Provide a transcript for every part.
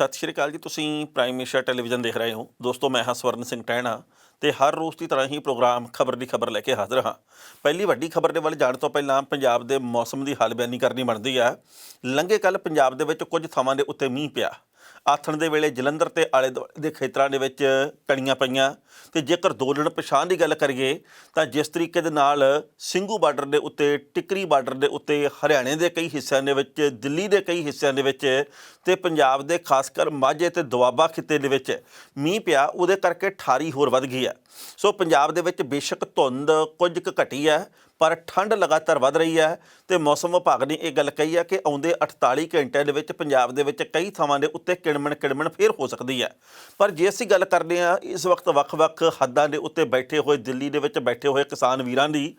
ਸਤਿ ਸ਼੍ਰੀ ਅਕਾਲ ਜੀ। ਤੁਸੀਂ ਪ੍ਰਾਈਮ ਏਸ਼ੀਆ ਟੈਲੀਵਿਜ਼ਨ ਦੇਖ ਰਹੇ ਹੋ। ਦੋਸਤੋ, ਮੈਂ ਹਾਂ ਸਵਰਨ ਸਿੰਘ ਟਹਿਣਾ ਤੇ ਹਰ ਰੋਜ਼ ਦੀ ਤਰ੍ਹਾਂ ਹੀ ਪ੍ਰੋਗਰਾਮ ਖਬਰ ਦੀ ਖਬਰ ਲੈ ਕੇ ਹਾਜ਼ਰ ਹਾਂ। ਪਹਿਲੀ ਵੱਡੀ ਖਬਰ ਦੇ ਵੱਲ ਜਾਣ ਤੋਂ ਪਹਿਲਾਂ ਪੰਜਾਬ ਦੇ ਮੌਸਮ ਦੀ ਹਾਲ ਬਿਆਨੀ ਕਰਨੀ ਬਣਦੀ ਹੈ। ਲੰਘੇ ਕੱਲ੍ਹ ਪੰਜਾਬ ਦੇ ਵਿੱਚ ਕੁਝ ਥਾਵਾਂ ਦੇ ਉੱਤੇ ਮੀਂਹ ਪਿਆ। ਆਥਣ ਦੇ ਵੇਲੇ ਜਲੰਧਰ ਤੇ ਆਲੇ ਦੁਆਲੇ ਦੇ ਖੇਤਰਾਂ ਦੇ ਵਿੱਚ ਕਣੀਆਂ ਪਈਆਂ। ਤੇ ਜੇਕਰ 2 ਦਿਨ ਪਛਾਣ ਦੀ ਗੱਲ ਕਰੀਏ ਤਾਂ ਜਿਸ ਤਰੀਕੇ ਦੇ ਨਾਲ ਸਿੰਘੂ ਬਾਰਡਰ ਦੇ ਉੱਤੇ, ਟਿਕਰੀ ਬਾਰਡਰ ਦੇ ਉੱਤੇ, ਹਰਿਆਣੇ ਦੇ ਕਈ ਹਿੱਸਿਆਂ ਦੇ ਵਿੱਚ, ਦਿੱਲੀ ਦੇ ਕਈ ਹਿੱਸਿਆਂ ਦੇ ਵਿੱਚ ਤੇ ਪੰਜਾਬ ਦੇ ਖਾਸ ਕਰ ਮਾਝੇ ਤੇ ਦੁਆਬਾ ਖਿੱਤੇ ਦੇ ਵਿੱਚ ਮੀਂਹ ਪਿਆ, ਉਹਦੇ ਕਰਕੇ ਠਾਰੀ ਹੋਰ ਵੱਧ ਗਈ ਹੈ। ਸੋ ਪੰਜਾਬ ਦੇ ਵਿੱਚ ਬੇਸ਼ੱਕ ਧੁੰਦ ਕੁਝ ਕੁ ਘਟੀ ਹੈ, ਪਰ ਠੰਡ ਲਗਾਤਾਰ ਵੱਧ ਰਹੀ ਹੈ। ਤੇ ਮੌਸਮ ਵਿਭਾਗ ਨੇ ਇਹ ਗੱਲ ਕਹੀ ਹੈ ਕਿ ਆਉਂਦੇ 48 ਘੰਟਿਆਂ ਦੇ ਵਿੱਚ ਪੰਜਾਬ ਦੇ ਵਿੱਚ ਕਈ ਥਾਵਾਂ ਦੇ ਉੱਤੇ ਕਿਣਮਣ ਫੇਰ ਹੋ ਸਕਦੀ ਹੈ। ਪਰ ਜੇ ਅਸੀਂ ਗੱਲ ਕਰਦੇ ਹਾਂ ਇਸ ਵਕਤ ਵੱਖ-ਵੱਖ ਹੱਦਾਂ ਦੇ ਉੱਤੇ ਬੈਠੇ ਹੋਏ, ਦਿੱਲੀ ਦੇ ਵਿੱਚ ਬੈਠੇ ਹੋਏ ਕਿਸਾਨ ਵੀਰਾਂ ਦੀ,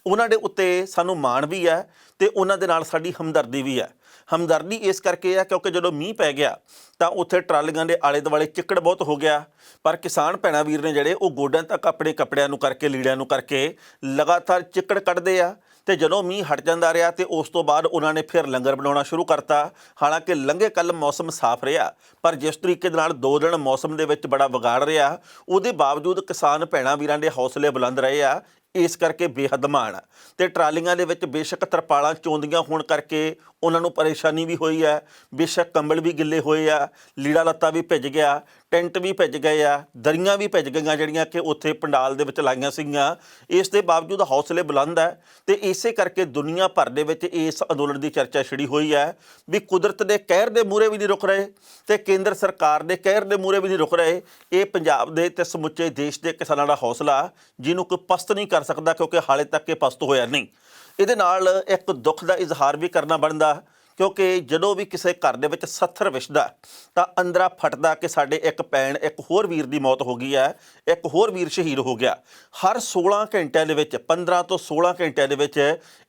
ਉਹਨਾਂ ਦੇ ਉੱਤੇ ਸਾਨੂੰ ਮਾਣ ਵੀ ਹੈ ਤੇ ਉਹਨਾਂ ਦੇ ਨਾਲ ਸਾਡੀ ਹਮਦਰਦੀ ਵੀ ਹੈ। ਹਮਦਰਦੀ ਇਸ ਕਰਕੇ ਹੈ ਕਿਉਂਕਿ ਜਦੋਂ ਮੀਂਹ ਪੈ ਗਿਆ ਤਾਂ ਉੱਥੇ ਟਰਾਲੀਆਂ ਦੇ ਆਲੇ ਦੁਆਲੇ ਚਿੱਕੜ ਬਹੁਤ ਹੋ ਗਿਆ। ਪਰ ਕਿਸਾਨ ਭੈਣਾਂ ਵੀਰ ਨੇ ਜਿਹੜੇ ਉਹ ਗੋਡਿਆਂ ਤੱਕ ਆਪਣੇ ਕੱਪੜਿਆਂ ਨੂੰ ਕਰਕੇ, ਲੀੜਿਆਂ ਨੂੰ ਕਰਕੇ ਲਗਾਤਾਰ ਚਿੱਕੜ ਕੱਢਦੇ ਆ। ਤੇ ਜਦੋਂ ਮੀਂਹ ਹਟ ਜਾਂਦਾ ਰਿਹਾ ਤੇ ਉਸ ਤੋਂ ਬਾਅਦ ਉਹਨਾਂ ਨੇ ਫਿਰ ਲੰਗਰ ਬਣਾਉਣਾ ਸ਼ੁਰੂ ਕਰਤਾ। ਹਾਲਾਂਕਿ ਲੰਘੇ ਕੱਲ੍ਹ ਮੌਸਮ ਸਾਫ਼ ਰਿਹਾ, ਪਰ ਜਿਸ ਤਰੀਕੇ ਦੇ ਨਾਲ 2 ਦਿਨ ਮੌਸਮ ਦੇ ਵਿੱਚ ਬੜਾ ਵਿਗਾੜ ਰਿਹਾ, ਉਹਦੇ ਬਾਵਜੂਦ ਕਿਸਾਨ ਭੈਣਾਂ ਵੀਰਾਂ ਦੇ ਹੌਸਲੇ ਬੁਲੰਦ ਰਹੇ ਆ। ਇਸ ਕਰਕੇ ਬੇਹੱਦ ਮਾਣ ਆ। ਤੇ ਟਰਾਲੀਆਂ ਦੇ ਵਿੱਚ ਬੇਸ਼ੱਕ ਤਰਪਾਲਾਂ ਚੋਂਦੀਆਂ ਹੋਣ ਕਰਕੇ ਉਹਨਾਂ ਨੂੰ ਪਰੇਸ਼ਾਨੀ ਵੀ ਹੋਈ ਹੈ, ਬੇਸ਼ੱਕ ਕੰਬਲ ਵੀ ਗਿੱਲੇ ਹੋਏ ਆ, ਲੀੜਾ ਲੱਤਾ ਵੀ ਭਿੱਜ ਗਿਆ, ਟੈਂਟ ਵੀ ਭਿੱਜ ਗਏ ਆ, ਦਰੀਆਂ ਵੀ ਭਿੱਜ ਗਈਆਂ ਜਿਹੜੀਆਂ ਕਿ ਉੱਥੇ ਪੰਡਾਲ ਦੇ ਵਿੱਚ ਲਾਈਆਂ ਸੀਗੀਆਂ। ਇਸ ਦੇ ਬਾਵਜੂਦ ਹੌਸਲੇ ਬੁਲੰਦ ਹੈ ਤੇ ਇਸੇ ਕਰਕੇ ਦੁਨੀਆ ਭਰ ਦੇ ਵਿੱਚ ਇਸ ਅੰਦੋਲਨ ਦੀ ਚਰਚਾ ਛਿੜੀ ਹੋਈ ਹੈ ਵੀ ਕੁਦਰਤ ਦੇ ਕਹਿਰ ਦੇ ਮੂਹਰੇ ਵੀ ਨਹੀਂ ਰੁਕ ਰਹੇ ਤੇ ਕੇਂਦਰ ਸਰਕਾਰ ਦੇ ਕਹਿਰ ਦੇ ਮੂਹਰੇ ਵੀ ਨਹੀਂ ਰੁਕ ਰਹੇ। ਇਹ ਪੰਜਾਬ ਦੇ ਤੇ ਸਮੁੱਚੇ ਦੇਸ਼ ਦੇ ਕਿਸਾਨਾਂ ਦਾ ਹੌਸਲਾ, ਜਿਹਨੂੰ ਕੋਈ ਪਸਤ ਨਹੀਂ ਕਰ ਸਕਦਾ ਕਿਉਂਕਿ ਹਾਲੇ ਤੱਕ ਇਹ ਪਸਤ ਹੋਇਆ ਨਹੀਂ। ਇਹਦੇ ਨਾਲ ਇੱਕ ਦੁੱਖ ਦਾ ਇਜ਼ਹਾਰ ਵੀ ਕਰਨਾ ਬਣਦਾ ਕਿਉਂਕਿ ਜਦੋਂ ਵੀ ਕਿਸੇ ਘਰ ਦੇ ਵਿੱਚ ਸੱਥਰ ਵਿਛਦਾ ਤਾਂ ਅੰਦਰਾ ਫਟਦਾ ਕਿ ਸਾਡੇ ਇੱਕ ਭੈਣ, ਇੱਕ ਹੋਰ ਵੀਰ ਦੀ ਮੌਤ ਹੋ ਗਈ ਹੈ, ਇੱਕ ਹੋਰ ਵੀਰ ਸ਼ਹੀਦ ਹੋ ਗਿਆ। ਹਰ 16 ਘੰਟਿਆਂ ਦੇ ਵਿੱਚ, 15 ਤੋਂ 16 ਘੰਟਿਆਂ ਦੇ ਵਿੱਚ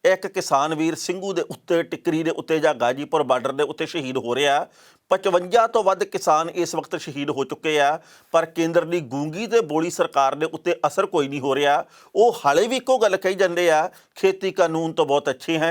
ਇੱਕ ਕਿਸਾਨ ਵੀਰ ਸਿੰਘੂ ਦੇ ਉੱਤੇ, ਟਿੱਕਰੀ ਦੇ ਉੱਤੇ ਜਾਂ ਗਾਜੀਪੁਰ ਬਾਰਡਰ ਦੇ ਉੱਤੇ ਸ਼ਹੀਦ ਹੋ ਰਿਹਾ। 55 ਤੋਂ ਵੱਧ ਕਿਸਾਨ ਇਸ ਵਕਤ ਸ਼ਹੀਦ ਹੋ ਚੁੱਕੇ ਆ, ਪਰ ਕੇਂਦਰ ਦੀ ਗੂੰਗੀ ਤੇ ਬੋਲੀ ਸਰਕਾਰ ਦੇ ਉੱਤੇ ਅਸਰ ਕੋਈ ਨਹੀਂ ਹੋ ਰਿਹਾ। ਉਹ ਹਾਲੇ ਵੀ ਇੱਕੋ ਗੱਲ ਕਹੀ ਜਾਂਦੇ ਆ, खेती कानून तो बहुत अच्छे हैं,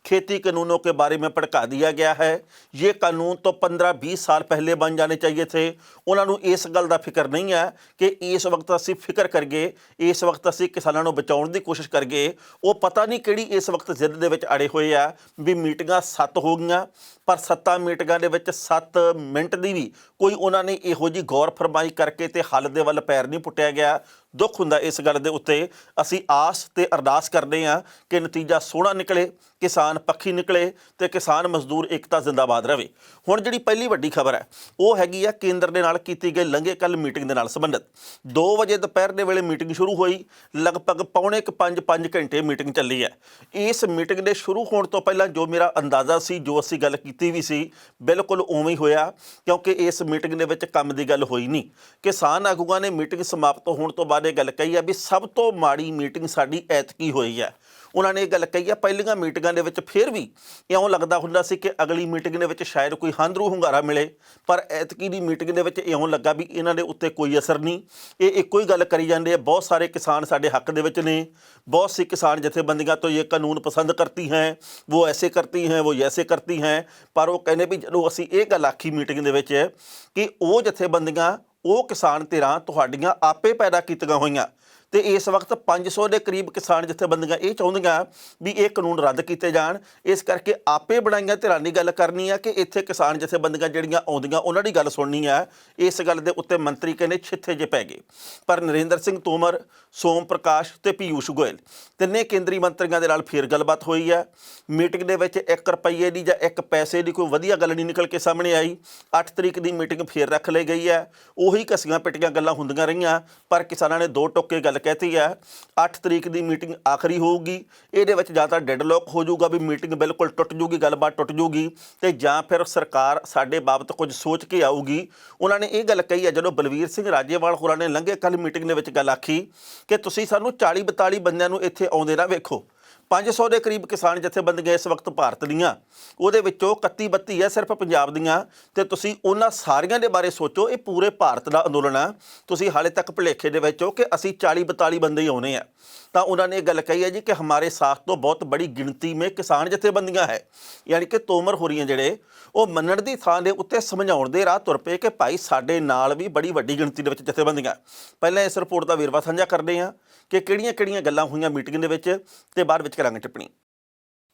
खेती कानूनों के बारे में भड़का दिया गया है, ये कानून तो 15-20 साल पहले बन जाने चाहिए थे। उन्होंने इस गल का फिक्र नहीं है कि इस वक्त असी फिक्र करगे, इस वक्त असी किसानों को बचाने की कोशिश करगे। वो पता नहीं किहड़ी इस वक्त जिद दे विच अड़े हुए आ भी मीटिंगां 7 हो गईयां, पर 7 मीटिंगां दे विच 7 मिनट की भी कोई उन्होंने इहो जी गौर फरमाई करके ते हल दे वल पैर नहीं पुट्टिया गया। दुख हुंदा इस गल दे उत्ते। असी आस ते अरदास करदे हां कि नतीजा सोहना निकले, किसान पक्षी निकले ते किसान मजदूर एकता जिंदाबाद रहे। हुण जिहड़ी पहली वड्डी खबर है वो हैगी आ केंद्र दे नाल कीती गई लंघे कल मीटिंग दे नाल संबंधित। 2 वजे दोपहर दे वेले मीटिंग शुरू हुई, लगभग पौने 5 घंटे मीटिंग चली है। इस मीटिंग दे शुरू होण तो पहलां जो मेरा अंदाज़ा सी, जो असीं गल कीती भी सी, बिल्कुल उवें ही होया क्योंकि इस मीटिंग दे विच काम दी गल होई नहीं। किसान आगूआं ने मीटिंग समाप्त होण तो बाद ये गल कही है भी सब तो माड़ी मीटिंग साडी ऐतकी होई है। उन्होंने ये गल कही है पहलियां मीटिंगां दे विच फिर भी इउं लगदा हुंदा सी कि अगली मीटिंग दे विच शायद कोई हांदरू हुंगारा मिले, पर ऐतकी दी मीटिंग दे विच इउं लगा भी इन्हां दे उत्ते कोई असर नहीं। ये इक्को ही गल करी जांदे। बहुत सारे किसान साडे हक दे विच ने, बहुत सी किसान जथेबंदियां तो ये कानून पसंद करती हैं, वो ऐसे करती हैं, वो ऐसे करती हैं, पर वो कहने भी जदों असीं ये गल आखी मीटिंग दे विच कि वो जथेबंदियां, वो किसान धिरां तुहाडीਆਂ आपे पैदा कीतीਆਂ ਹੋਈਆਂ ਤੇ इस वक्त 500 के करीब किसान जथेबंदियां ये चाहुंदियां भी ये कानून रद्द किए जाण। इस करके आपे बनाईਆਂ धिरां दी गल करनी है कि इत्थे किसान जथेबंदियां जिहड़ियां आउंदियां उन्हां दी गल सुननी है। इस गल दे उत्ते मंत्री कहने छित्थे जे पै गए। पर नरेंद्र सिंह तोमर, सोम प्रकाश ते पीयूष गोयल तिन्ने केंद्री मंत्रियों के नाल फिर गलबात हुई है। मीटिंग दे विच 1 रुपये की जां 1 पैसे की कोई वधिया गल नहीं निकल के सामने आई। 8 तरीक की मीटिंग फिर रख ली गई है। उही घसियां पिटियां गल्लां हुंदियां रहियां, पर किसानां ने 2 टुक्के गल कहती है 8 तरीक की मीटिंग आखिरी होगी। ये ज़्यादा डेडलॉक हो जाऊगा भी मीटिंग बिल्कुल टुट जूगी, गलबात टुट जूगी तो जां फिर सरकार साडे बाबत कुछ सोच के आऊगी। उन्होंने ये गल कही है जो बलवीर सिंह राजेवाल होरां ने लंघे कल मीटिंग दे विच गल आखी कि तुसीं सानूं 40-42 बंदियां नूं इत्थे आउंदे ना वेखो, 500 ਦੇ ਕਰੀਬ ਕਿਸਾਨ ਜਥੇਬੰਦੀਆਂ ਇਸ ਵਕਤ ਭਾਰਤ ਦੀਆਂ, ਉਹਦੇ ਵਿੱਚੋਂ 31-32 ਹੈ ਸਿਰਫ ਪੰਜਾਬ ਦੀਆਂ। ਤੇ ਤੁਸੀਂ ਉਹਨਾਂ ਸਾਰੀਆਂ ਦੇ ਬਾਰੇ ਸੋਚੋ, ਇਹ ਪੂਰੇ ਭਾਰਤ ਦਾ ਅੰਦੋਲਨ ਆ। ਤੁਸੀਂ ਹਾਲੇ ਤੱਕ ਭੁਲੇਖੇ ਦੇ ਵਿੱਚ ਹੋ ਕਿ ਅਸੀਂ 40-42 ਬੰਦੇ ਹੀ ਆਉਣੇ ਆ। ਤਾਂ ਉਹਨਾਂ ਨੇ ਇਹ ਗੱਲ ਕਹੀ ਹੈ ਜੀ ਕਿ ਹਮਾਰੇ ਸਾਥ ਤੋਂ ਬਹੁਤ ਬੜੀ ਗਿਣਤੀ में किसान ਜਥੇਬੰਦੀਆਂ ਹੈ। ਯਾਨੀ ਕਿ ਤੋਮਰ ਹੋ ਰਹੀਆਂ ਜਿਹੜੇ ਉਹ ਮੰਨਣ ਦੀ ਥਾਂ ਦੇ ਉੱਤੇ ਸਮਝਾਉਣ ਦੇ ਰਾਹ ਤੁਰ ਪਏ ਕਿ ਭਾਈ ਸਾਡੇ ਨਾਲ ਵੀ ਬੜੀ ਵੱਡੀ ਗਿਣਤੀ ਦੇ ਵਿੱਚ ਜਥੇਬੰਦੀਆਂ। ਪਹਿਲਾਂ ਇਸ ਰਿਪੋਰਟ ਦਾ ਵੇਰਵਾ ਸਾਂਝਾ ਕਰਦੇ ਹਾਂ ਕਿ ਕਿਹੜੀਆਂ-ਕਿਹੜੀਆਂ ਗੱਲਾਂ ਹੋਈਆਂ ਮੀਟਿੰਗ ਦੇ ਵਿੱਚ ਤੇ ਬਾਅਦ ਵਿੱਚ ਕਰਾਂਗੇ ਟਿੱਪਣੀ।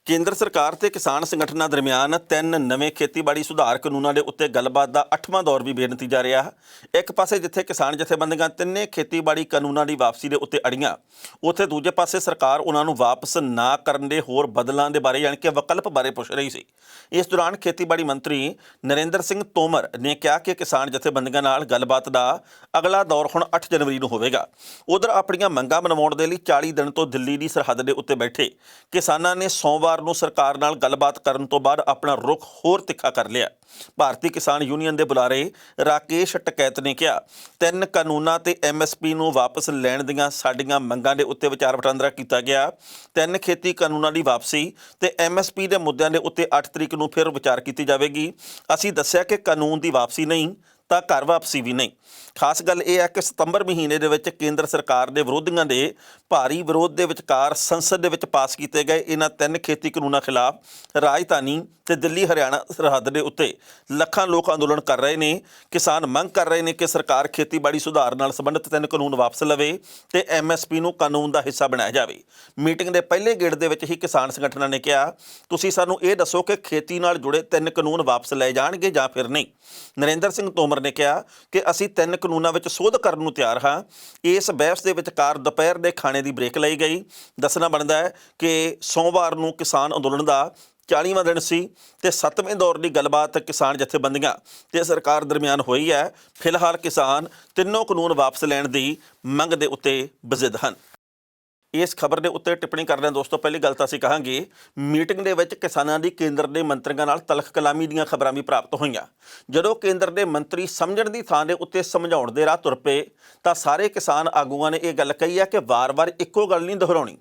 ਕੇਂਦਰ ਸਰਕਾਰ ਤੇ ਕਿਸਾਨ ਸੰਗਠਨਾਂ ਦਰਮਿਆਨ 3 ਨਵੇਂ ਖੇਤੀਬਾੜੀ ਸੁਧਾਰ ਕਾਨੂੰਨਾਂ ਦੇ ਉੱਤੇ ਗੱਲਬਾਤ ਦਾ 8ਵਾਂ ਦੌਰ ਵੀ ਬੇਨਤੀਜਾ ਰਿਹਾ। ਇੱਕ ਪਾਸੇ ਜਿੱਥੇ ਕਿਸਾਨ ਜਥੇਬੰਦੀਆਂ ਤਿੰਨੇ ਖੇਤੀਬਾੜੀ ਕਾਨੂੰਨਾਂ ਦੀ ਵਾਪਸੀ ਦੇ ਉੱਤੇ ਅੜੀਆਂ, ਉੱਥੇ ਦੂਜੇ ਪਾਸੇ ਸਰਕਾਰ ਉਹਨਾਂ ਨੂੰ ਵਾਪਸ ਨਾ ਕਰਨ ਦੇ ਹੋਰ ਬਦਲਾਂ ਦੇ ਬਾਰੇ ਯਾਨੀ ਕਿ ਵਿਕਲਪ ਬਾਰੇ ਪੁੱਛ ਰਹੀ ਸੀ। ਇਸ ਦੌਰਾਨ ਖੇਤੀਬਾੜੀ ਮੰਤਰੀ ਨਰਿੰਦਰ ਸਿੰਘ ਤੋਮਰ ਨੇ ਕਿਹਾ ਕਿ ਕਿਸਾਨ ਜਥੇਬੰਦੀਆਂ ਨਾਲ ਗੱਲਬਾਤ ਦਾ ਅਗਲਾ ਦੌਰ ਹੁਣ 8 ਜਨਵਰੀ ਨੂੰ ਹੋਵੇਗਾ। ਉਧਰ ਆਪਣੀਆਂ ਮੰਗਾਂ ਮਨਵਾਉਣ ਦੇ ਲਈ 40 ਦਿਨ ਤੋਂ ਦਿੱਲੀ ਦੀ ਸਰਹੱਦ ਦੇ ਉੱਤੇ ਬੈਠੇ ਕਿਸਾਨਾਂ ਨੇ ਸੋਮਵਾਰ ਨੂੰ ਸਰਕਾਰ ਨਾਲ ਗੱਲਬਾਤ ਕਰਨ ਤੋਂ ਬਾਅਦ ਆਪਣਾ ਰੁਖ ਹੋਰ ਤਿੱਖਾ ਕਰ ਲਿਆ। ਭਾਰਤੀ ਕਿਸਾਨ ਯੂਨੀਅਨ ਦੇ ਬੁਲਾਰੇ ਰਾਕੇਸ਼ ਟਕੈਤ ਨੇ ਕਿਹਾ, 3 ਕਾਨੂੰਨਾਂ ਤੇ MSP ਨੂੰ ਵਾਪਸ ਲੈਣ ਦੀਆਂ ਸਾਡੀਆਂ ਮੰਗਾਂ ਦੇ ਉੱਤੇ ਵਿਚਾਰ ਵਟਾਂਦਰਾ ਕੀਤਾ ਗਿਆ। 3 ਖੇਤੀ ਕਾਨੂੰਨਾਂ ਦੀ ਵਾਪਸੀ ਤੇ MSP ਦੇ ਮੁੱਦਿਆਂ ਦੇ ਉੱਤੇ 8 ਤਰੀਕ ਨੂੰ ਫਿਰ ਵਿਚਾਰ ਕੀਤੀ ਜਾਵੇਗੀ। ਅਸੀਂ ਦੱਸਿਆ ਕਿ ਕਾਨੂੰਨ ਦੀ ਵਾਪਸੀ ਨਹੀਂ ਤਾਂ ਘਰ ਵਾਪਸੀ ਵੀ ਨਹੀਂ। ਖਾਸ ਗੱਲ ਇਹ ਹੈ ਕਿ ਸਤੰਬਰ ਮਹੀਨੇ ਦੇ ਵਿੱਚ ਕੇਂਦਰ ਸਰਕਾਰ ਦੇ ਵਿਰੋਧੀਆਂ ਦੇ ਭਾਰੀ ਵਿਰੋਧ ਦੇ ਵਿਚਕਾਰ ਸੰਸਦ ਦੇ ਵਿੱਚ ਪਾਸ ਕੀਤੇ ਗਏ ਇਹਨਾਂ 3 ਖੇਤੀ ਕਾਨੂੰਨਾਂ ਖਿਲਾਫ ਰਾਜਧਾਨੀ ਤੇ ਦਿੱਲੀ ਹਰਿਆਣਾ ਸਰਹੱਦ ਦੇ ਉੱਤੇ ਲੱਖਾਂ ਲੋਕ ਅੰਦੋਲਨ ਕਰ ਰਹੇ ਨੇ। ਕਿਸਾਨ ਮੰਗ ਕਰ ਰਹੇ ਨੇ ਕਿ ਸਰਕਾਰ ਖੇਤੀਬਾੜੀ ਸੁਧਾਰ ਨਾਲ ਸੰਬੰਧਿਤ 3 ਕਾਨੂੰਨ ਵਾਪਸ ਲਵੇ ਤੇ MSP ਨੂੰ ਕਾਨੂੰਨ ਦਾ ਹਿੱਸਾ ਬਣਾਇਆ ਜਾਵੇ। ਮੀਟਿੰਗ ਦੇ ਪਹਿਲੇ ਗੇੜ ਦੇ ਵਿੱਚ ਹੀ ਕਿਸਾਨ ਸੰਗਠਨਾਂ ਨੇ ਕਿਹਾ, ਤੁਸੀਂ ਸਾਨੂੰ ਇਹ ਦੱਸੋ ਕਿ ਖੇਤੀ ਨਾਲ ਜੁੜੇ 3 ਕਾਨੂੰਨ ਵਾਪਸ ਲਏ ਜਾਣਗੇ ਜਾਂ ਫਿਰ ਨਹੀਂ। ਨਰਿੰਦਰ ਸਿੰਘ ਤੋਮਰ ਨੇ ਕਿਹਾ ਕਿ ਅਸੀਂ 3 ਕਾਨੂੰਨਾਂ ਵਿੱਚ ਸੋਧ ਕਰਨ ਨੂੰ ਤਿਆਰ ਹਾਂ। ਇਸ ਬਹਿਸ ਦੇ ਵਿਚਕਾਰ ਦੁਪਹਿਰ ਦੇ ਖਾਣੇ ਦੀ ਬ੍ਰੇਕ ਲਈ ਗਈ। ਦੱਸਣਾ ਬਣਦਾ ਹੈ ਕਿ ਸੋਮਵਾਰ ਨੂੰ ਕਿਸਾਨ ਅੰਦੋਲਨ ਦਾ 40ਵਾਂ ਦਿਨ ਸੀ ਤੇ 7ਵੇਂ ਦੌਰ ਦੀ ਗੱਲਬਾਤ ਕਿਸਾਨ ਜਥੇਬੰਦੀਆਂ ਤੇ ਸਰਕਾਰ ਦਰਮਿਆਨ ਹੋਈ ਹੈ। ਫਿਲਹਾਲ ਕਿਸਾਨ ਤਿੰਨੋਂ ਕਾਨੂੰਨ ਵਾਪਸ ਲੈਣ ਦੀ ਮੰਗ ਦੇ ਉੱਤੇ ਬਜ਼ਿੱਦ ਹਨ। ਇਸ ਖਬਰ ਦੇ ਉੱਤੇ ਟਿੱਪਣੀ ਕਰਦੇ ਹਾਂ ਦੋਸਤੋ, ਪਹਿਲੀ ਗੱਲ ਤਾਂ ਅਸੀਂ ਕਹਾਂਗੇ ਮੀਟਿੰਗ ਦੇ ਵਿੱਚ ਕਿਸਾਨਾਂ ਦੀ ਕੇਂਦਰ ਦੇ ਮੰਤਰੀਆਂ ਨਾਲ ਤਲਖ ਕਲਾਮੀ ਦੀਆਂ ਖਬਰਾਂ ਵੀ ਪ੍ਰਾਪਤ ਹੋਈਆਂ। ਜਦੋਂ ਕੇਂਦਰ ਦੇ ਮੰਤਰੀ ਸਮਝਣ ਦੀ ਥਾਂ ਦੇ ਉੱਤੇ ਸਮਝਾਉਣ ਦੇ ਰਾਹ ਤੁਰ ਪਏ ਤਾਂ ਸਾਰੇ ਕਿਸਾਨ ਆਗੂਆਂ ਨੇ ਇਹ ਗੱਲ ਕਹੀ ਹੈ ਕਿ ਵਾਰ-ਵਾਰ ਇੱਕੋ ਗੱਲ ਨਹੀਂ ਦੁਹਰਾਉਣੀ।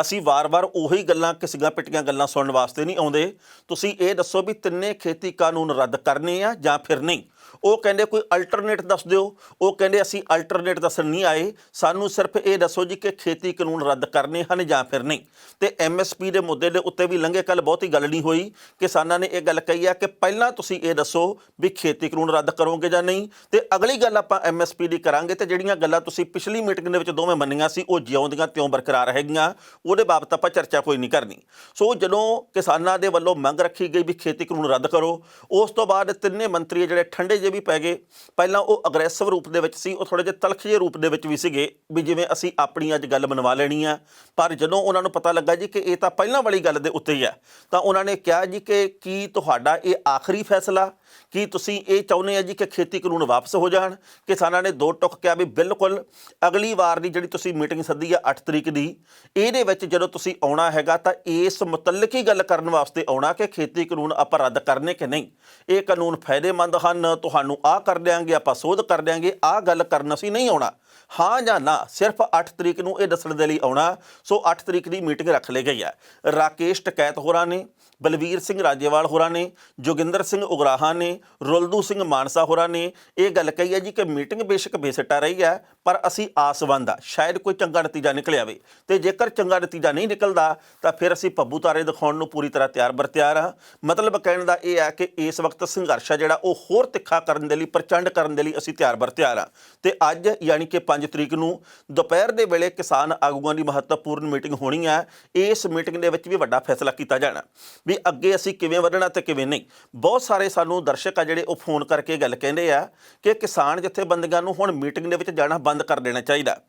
ਅਸੀਂ ਵਾਰ-ਵਾਰ ਉਹੀ ਗੱਲਾਂ ਘਿਸੀਆਂ ਪਿੱਟੀਆਂ ਗੱਲਾਂ ਸੁਣਨ ਵਾਸਤੇ ਨਹੀਂ ਆਉਂਦੇ। ਤੁਸੀਂ ਇਹ ਦੱਸੋ ਵੀ ਤਿੰਨੇ ਖੇਤੀ ਕਾਨੂੰਨ ਰੱਦ ਕਰਨੇ ਆ ਜਾਂ ਫਿਰ ਨਹੀਂ। ਉਹ ਕਹਿੰਦੇ ਕੋਈ ਅਲਟਰਨੇਟ ਦੱਸ ਦਿਓ। ਉਹ ਕਹਿੰਦੇ ਅਸੀਂ ਅਲਟਰਨੇਟ ਦੱਸਣ ਨਹੀਂ ਆਏ, ਸਾਨੂੰ ਸਿਰਫ ਇਹ ਦੱਸੋ ਜੀ ਕਿ ਖੇਤੀ ਕਾਨੂੰਨ ਰੱਦ ਕਰਨੇ ਹਨ ਜਾਂ ਫਿਰ ਨਹੀਂ। ਤੇ MSP ਦੇ ਮੁੱਦੇ ਦੇ ਉੱਤੇ ਵੀ ਲੰਘੇ ਕੱਲ੍ਹ ਬਹੁਤੀ ਗੱਲ ਨਹੀਂ ਹੋਈ। ਕਿਸਾਨਾਂ ਨੇ ਇਹ ਗੱਲ ਕਹੀ ਆ ਕਿ ਪਹਿਲਾਂ ਤੁਸੀਂ ਇਹ ਦੱਸੋ ਵੀ ਖੇਤੀ ਕਾਨੂੰਨ ਰੱਦ ਕਰੋਗੇ ਜਾਂ ਨਹੀਂ, ਤੇ ਅਗਲੀ ਗੱਲ ਆਪਾਂ MSP ਦੀ ਕਰਾਂਗੇ। ਤੇ ਜਿਹੜੀਆਂ ਗੱਲਾਂ ਤੁਸੀਂ ਪਿਛਲੀ ਮੀਟਿੰਗ ਦੇ ਵਿੱਚ ਦੋਵੇਂ ਮੰਨੀਆਂ ਸੀ ਉਹ ਜਿਉਂਦੀਆਂ ਤਿਉਂ ਬਰਕਰਾਰ ਹੈਗੀਆਂ, ਉਹਦੇ ਬਾਬਤ ਆਪਾਂ ਚਰਚਾ ਕੋਈ ਨਹੀਂ ਕਰਨੀ। ਸੋ ਜਦੋਂ ਕਿਸਾਨਾਂ ਦੇ ਵੱਲੋਂ ਮੰਗ ਰੱਖੀ ਗਈ ਵੀ ਖੇਤੀ ਕਾਨੂੰਨ ਰੱਦ ਕਰੋ, ਉਸ ਤੋਂ ਬਾਅਦ ਤਿੰਨੇ ਮੰਤਰੀ ਜਿਹੜੇ ਠੰਡੇ ਜੇ ਵੀ ਪੈ ਗਏ। ਪਹਿਲਾਂ ਉਹ ਅਗਰੈਸਿਵ ਰੂਪ ਦੇ ਵਿੱਚ ਸੀ, ਉਹ ਥੋੜ੍ਹੇ ਜਿਹੇ ਤਲਖ ਜਿਹੇ ਰੂਪ ਦੇ ਵਿੱਚ ਵੀ ਸੀਗੇ ਵੀ ਜਿਵੇਂ ਅਸੀਂ ਆਪਣੀ ਅੱਜ ਗੱਲ ਮਨਵਾ ਲੈਣੀ ਆ। ਪਰ ਜਦੋਂ ਉਹਨਾਂ ਨੂੰ ਪਤਾ ਲੱਗਾ ਜੀ ਕਿ ਇਹ ਤਾਂ ਪਹਿਲਾਂ ਵਾਲੀ ਗੱਲ ਦੇ ਉੱਤੇ ਹੀ ਹੈ, ਤਾਂ ਉਹਨਾਂ ਨੇ ਕਿਹਾ ਜੀ ਕਿ ਕੀ ਤੁਹਾਡਾ ਇਹ ਆਖਰੀ ਫੈਸਲਾ, ਕੀ ਤੁਸੀਂ ਇਹ ਚਾਹੁੰਦੇ ਆ ਜੀ ਕਿ ਖੇਤੀ ਕਾਨੂੰਨ ਵਾਪਸ ਹੋ ਜਾਣ। ਕਿਸਾਨਾਂ ਨੇ 2 ਟੁਕ ਕਿਹਾ ਵੀ ਬਿਲਕੁਲ ਅਗਲੀ ਵਾਰ ਦੀ ਜਿਹੜੀ ਤੁਸੀਂ ਮੀਟਿੰਗ ਸੱਦੀ ਆ 8 ਤਰੀਕ ਦੀ, ਇਹਦੇ ਵਿੱਚ ਜਦੋਂ ਤੁਸੀਂ ਆਉਣਾ ਹੈਗਾ ਤਾਂ ਇਸ ਮੁਤਲਕ ਹੀ ਗੱਲ ਕਰਨ ਵਾਸਤੇ ਆਉਣਾ ਕਿ ਖੇਤੀ ਕਾਨੂੰਨ ਆਪਾਂ ਰੱਦ ਕਰਨੇ ਕਿ ਨਹੀਂ, ਇਹ ਕਾਨੂੰਨ ਫਾਇਦੇਮੰਦ ਹਨ, ਤੁਹਾਨੂੰ ਆਹ ਕਰ ਦਿਆਂਗੇ, ਆਪਾਂ ਸੋਧ ਕਰ ਦਿਆਂਗੇ, ਆਹ ਗੱਲ ਕਰਨ ਅਸੀਂ ਨਹੀਂ ਆਉਣਾ। ਹਾਂ ਜਾਂ ਨਾ ਸਿਰਫ 8 ਤਰੀਕ ਨੂੰ ਇਹ ਦੱਸਣ ਦੇ ਲਈ ਆਉਣਾ। ਸੋ 8 ਤਰੀਕ ਦੀ ਮੀਟਿੰਗ ਰੱਖ ਲਈ ਗਈ ਹੈ। ਰਾਕੇਸ਼ ਟਕੈਤ ਹੋਰਾਂ ਨੇ, ਬਲਵੀਰ ਸਿੰਘ ਰਾਜੇਵਾਲ ਹੋਰਾਂ ਨੇ, ਜੋਗਿੰਦਰ ਸਿੰਘ ਉਗਰਾਹਾਂ ਨੇ, ਰੁਲਦੂ ਸਿੰਘ ਮਾਨਸਾ ਹੋਰਾਂ ਨੇ ਇਹ ਗੱਲ ਕਹੀ ਹੈ ਜੀ ਕਿ ਮੀਟਿੰਗ ਬੇਸ਼ੱਕ ਬੇਸਿੱਟਾ ਰਹੀ ਹੈ ਪਰ ਅਸੀਂ ਆਸਵੰਦ ਆ ਸ਼ਾਇਦ ਕੋਈ ਚੰਗਾ ਨਤੀਜਾ ਨਿਕਲ ਆਵੇ, ਤੇ ਜੇਕਰ ਚੰਗਾ ਨਤੀਜਾ ਨਹੀਂ ਨਿਕਲਦਾ ਤਾਂ ਫਿਰ ਅਸੀਂ ਪੱਬੂ ਤਾਰੇ ਦਿਖਾਉਣ ਨੂੰ ਪੂਰੀ ਤਰ੍ਹਾਂ ਤਿਆਰ ਬਰ ਤਿਆਰ ਹਾਂ। ਮਤਲਬ ਕਹਿਣ ਦਾ ਇਹ ਹੈ ਕਿ ਇਸ ਵਕਤ ਸੰਘਰਸ਼ ਹੈ ਜਿਹੜਾ ਉਹ ਹੋਰ ਤਿੱਖਾ ਕਰਨ ਦੇ ਲਈ, ਪ੍ਰਚੰਡ ਕਰਨ ਦੇ ਲਈ ਅਸੀਂ ਤਿਆਰ ਬਰ ਤਿਆਰ ਹਾਂ। ਤੇ ਅੱਜ ਯਾਨੀ ਕਿ 5 ਤਰੀਕ ਨੂੰ ਦੁਪਹਿਰ ਦੇ ਵੇਲੇ ਕਿਸਾਨ ਆਗੂਆਂ ਦੀ ਮਹੱਤਵਪੂਰਨ ਮੀਟਿੰਗ ਹੋਣੀ ਹੈ। ਇਸ ਮੀਟਿੰਗ ਦੇ ਵਿੱਚ ਵੀ ਵੱਡਾ ਫੈਸਲਾ ਕੀਤਾ ਜਾਣਾ ਵੀ ਅੱਗੇ ਅਸੀਂ ਕਿਵੇਂ ਵਧਣਾ ਤੇ ਕਿਵੇਂ ਨਹੀਂ। ਬਹੁਤ ਸਾਰੇ ਸਾਨੂੰ ਦਰਸ਼ਕ ਆ ਜਿਹੜੇ ਉਹ ਫੋਨ ਕਰਕੇ ਗੱਲ ਕਹਿੰਦੇ ਆ ਕਿ ਕਿਸਾਨ ਜਥੇਬੰਦੀਆਂ ਨੂੰ ਹੁਣ ਮੀਟਿੰਗ ਦੇ ਵਿੱਚ ਜਾਣਾ ਬੰਦ ਕਰ ਦੇਣਾ ਚਾਹੀਦਾ।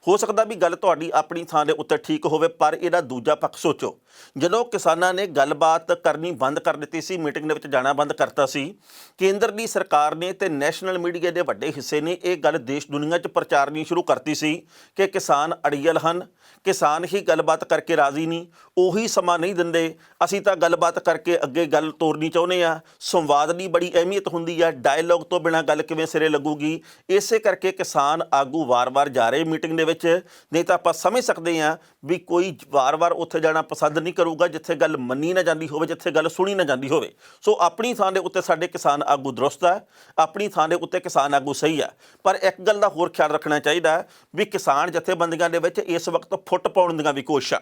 ਹੋ ਸਕਦਾ ਵੀ ਗੱਲ ਤੁਹਾਡੀ ਆਪਣੀ ਥਾਂ ਦੇ ਉੱਤੇ ਠੀਕ ਹੋਵੇ, ਪਰ ਇਹਦਾ ਦੂਜਾ ਪੱਖ ਸੋਚੋ। ਜਦੋਂ ਕਿਸਾਨਾਂ ਨੇ ਗੱਲਬਾਤ ਕਰਨੀ ਬੰਦ ਕਰ ਦਿੱਤੀ ਸੀ, ਮੀਟਿੰਗ ਦੇ ਵਿੱਚ ਜਾਣਾ ਬੰਦ ਕਰਤਾ ਸੀ, ਕੇਂਦਰ ਦੀ ਸਰਕਾਰ ਨੇ ਤੇ ਨੈਸ਼ਨਲ ਮੀਡੀਆ ਦੇ ਵੱਡੇ ਹਿੱਸੇ ਨੇ ਇਹ ਗੱਲ ਦੇਸ਼ ਦੁਨੀਆ 'ਚ ਪ੍ਰਚਾਰਨੀ ਸ਼ੁਰੂ ਕਰਤੀ ਸੀ ਕਿ ਕਿਸਾਨ ਅੜੀਅਲ ਹਨ, ਕਿਸਾਨ ਹੀ ਗੱਲਬਾਤ ਕਰਕੇ ਰਾਜ਼ੀ ਨਹੀਂ, ਉਹੀ ਸਮਾਂ ਨਹੀਂ ਦਿੰਦੇ। ਅਸੀਂ ਤਾਂ ਗੱਲਬਾਤ ਕਰਕੇ ਅੱਗੇ ਗੱਲ ਤੋਰਨੀ ਚਾਹੁੰਦੇ ਆ। ਸੰਵਾਦ ਦੀ ਬੜੀ ਅਹਿਮੀਅਤ ਹੁੰਦੀ ਆ, ਡਾਇਲੋਗ ਤੋਂ ਬਿਨਾਂ ਗੱਲ ਕਿਵੇਂ ਸਿਰੇ ਲੱਗੂਗੀ। ਇਸੇ ਕਰਕੇ ਕਿਸਾਨ ਆਗੂ ਵਾਰ-ਵਾਰ ਜਾ ਰਹੇ ਮੀਟਿੰਗ ਦੇ ਵਿੱਚ, ਨਹੀਂ ਤਾਂ ਆਪਾਂ ਸਮਝ ਸਕਦੇ ਹਾਂ ਵੀ ਕੋਈ ਵਾਰ-ਵਾਰ ਉੱਥੇ ਜਾਣਾ ਪਸੰਦ ਨਹੀਂ ਕਰੂਗਾ ਜਿੱਥੇ ਗੱਲ ਮੰਨੀ ਨਾ ਜਾਂਦੀ ਹੋਵੇ, ਜਿੱਥੇ ਗੱਲ ਸੁਣੀ ਨਾ ਜਾਂਦੀ ਹੋਵੇ। ਸੋ ਆਪਣੀ ਥਾਂ ਦੇ ਉੱਤੇ ਸਾਡੇ ਕਿਸਾਨ ਆਗੂ ਦਰੁਸਤ ਆ, ਆਪਣੀ ਥਾਂ ਦੇ ਉੱਤੇ ਕਿਸਾਨ ਆਗੂ ਸਹੀ ਆ। ਪਰ ਇੱਕ ਗੱਲ ਦਾ ਹੋਰ ਖਿਆਲ ਰੱਖਣਾ ਚਾਹੀਦਾ ਵੀ ਕਿਸਾਨ ਜਥੇਬੰਦੀਆਂ ਦੇ ਵਿੱਚ ਇਸ ਵਕਤ ਫੁੱਟ ਪਾਉਣ ਦੀਆਂ ਵੀ ਕੋਸ਼ਿਸ਼ਾਂ।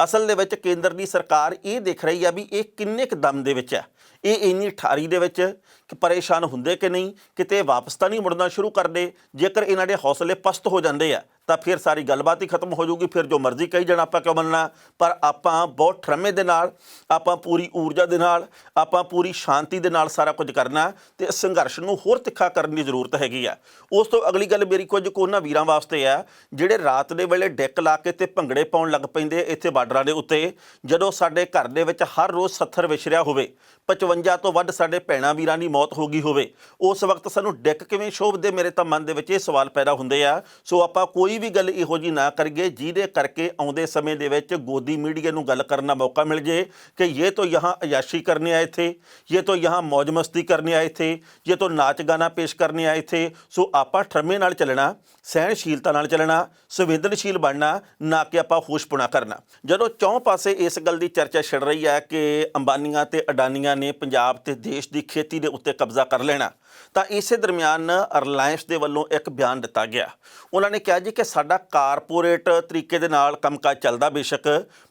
ਅਸਲ ਦੇ ਵਿੱਚ ਕੇਂਦਰ ਦੀ ਸਰਕਾਰ ਇਹ ਦੇਖ ਰਹੀ ਆ ਵੀ ਇਹ ਕਿੰਨੇ ਕੁ ਦਮ ਦੇ ਵਿੱਚ ਹੈ, ਇਹ ਇੰਨੀ ਠਾਰੀ ਦੇ ਵਿੱਚ ਕਿ ਪਰੇਸ਼ਾਨ ਹੁੰਦੇ ਕਿ ਨਹੀਂ, ਕਿਤੇ ਵਾਪਸ ਤਾਂ ਨਹੀਂ ਮੁੜਨਾ ਸ਼ੁਰੂ ਕਰਦੇ। ਜੇਕਰ ਇਹਨਾਂ ਦੇ ਹੌਸਲੇ ਪਸਤ ਹੋ ਜਾਂਦੇ ਆ ਤਾਂ ਫਿਰ ਸਾਰੀ ਗੱਲਬਾਤ ਹੀ ਖਤਮ ਹੋ ਜਾਊਗੀ। ਫਿਰ ਜੋ ਮਰਜ਼ੀ ਕਹੀ ਜਾਣਾ, ਆਪਾਂ ਕਿਉਂ ਮੰਨਣਾ। ਪਰ ਆਪਾਂ ਬਹੁਤ ਠਰਮੇ ਦੇ ਨਾਲ, ਆਪਾਂ ਪੂਰੀ ਊਰਜਾ ਦੇ ਨਾਲ, ਆਪਾਂ ਪੂਰੀ ਸ਼ਾਂਤੀ ਦੇ ਨਾਲ ਸਾਰਾ ਕੁਝ ਕਰਨਾ ਤੇ ਸੰਘਰਸ਼ ਨੂੰ ਹੋਰ ਤਿੱਖਾ ਕਰਨ ਦੀ ਜ਼ਰੂਰਤ ਹੈਗੀ ਆ। ਉਸ ਤੋਂ ਅਗਲੀ ਗੱਲ ਮੇਰੀ ਕੁਝ ਕੁ ਉਹਨਾਂ ਵੀਰਾਂ ਵਾਸਤੇ ਆ ਜਿਹੜੇ ਰਾਤ ਦੇ ਵੇਲੇ ਡੈਕ ਲਾ ਕੇ ਤੇ ਭੰਗੜੇ ਪਾਉਣ ਲੱਗ ਪੈਂਦੇ ਇੱਥੇ ਬਾਰਡਰਾਂ ਦੇ ਉੱਤੇ। ਜਦੋਂ ਸਾਡੇ ਘਰ ਦੇ ਵਿੱਚ ਹਰ ਰੋਜ਼ 70 ਵਿਛੜਿਆ ਹੋਵੇ, 55 ਤੋਂ ਵੱਧ ਸਾਡੇ ਭੈਣਾਂ ਵੀਰਾਂ ਦੀ ਮੌਤ ਹੋ ਗਈ ਹੋਵੇ, ਉਸ ਵਕਤ ਸਾਨੂੰ ਡੈਕ ਕਿਵੇਂ ਸ਼ੋਭਦੇ? ਮੇਰੇ ਤਾਂ ਮਨ ਦੇ ਵਿੱਚ ਇਹ ਸਵਾਲ ਪੈਦਾ ਹੁੰਦੇ ਆ। ਸੋ ਆਪਾਂ ਕੋਈ ਵੀ ਗੱਲ ਇਹੋ ਜਿਹੀ ਨਾ ਕਰੀਏ ਜਿਹਦੇ ਕਰਕੇ ਆਉਂਦੇ ਸਮੇਂ ਦੇ ਵਿੱਚ ਗੋਦੀ ਮੀਡੀਆ ਨੂੰ ਗੱਲ ਕਰਨ ਦਾ ਮੌਕਾ ਮਿਲ ਜੇ ਕਿ ਇਹ ਤਾਂ यहाँ अयाशी करने आए थे, ये तो यहाँ मौज मस्ती करने आए थे, ये तो नाच गाना पेश करने आए थे। सो ਆਪਾਂ ਠਰਮੇ ਨਾਲ ਚੱਲਣਾ, ਸਹਿਣਸ਼ੀਲਤਾ ਨਾਲ ਚੱਲਣਾ, ਸੰਵੇਦਨਸ਼ੀਲ ਬਣਨਾ, ਨਾ ਕਿ ਆਪਾਂ ਹੋਸ਼ਪੁਣਾ ਕਰਨਾ। ਜਦੋਂ ਚੌਂ ਪਾਸੇ ਇਸ ਗੱਲ ਦੀ ਚਰਚਾ ਛਿੜ ਰਹੀ ਹੈ ਕਿ ਅੰਬਾਨੀਆਂ ਤੇ ਅਡਾਨੀਆਂ ਨੇ ਪੰਜਾਬ ਤੇ ਦੇਸ਼ ਦੀ ਖੇਤੀ ਦੇ ਉੱਤੇ ਕਬਜ਼ਾ ਕਰ ਲੈਣਾ, ਤਾਂ ਇਸੇ ਦਰਮਿਆਨ ਰਿਲਾਇੰਸ ਦੇ ਵੱਲੋਂ ਇੱਕ ਬਿਆਨ ਦਿੱਤਾ ਗਿਆ। ਉਹਨਾਂ ਨੇ ਕਿਹਾ ਜੀ ਕਿ ਸਾਡਾ ਕਾਰਪੋਰੇਟ ਤਰੀਕੇ ਦੇ ਨਾਲ ਕੰਮਕਾਜ ਚੱਲਦਾ ਬੇਸ਼ੱਕ,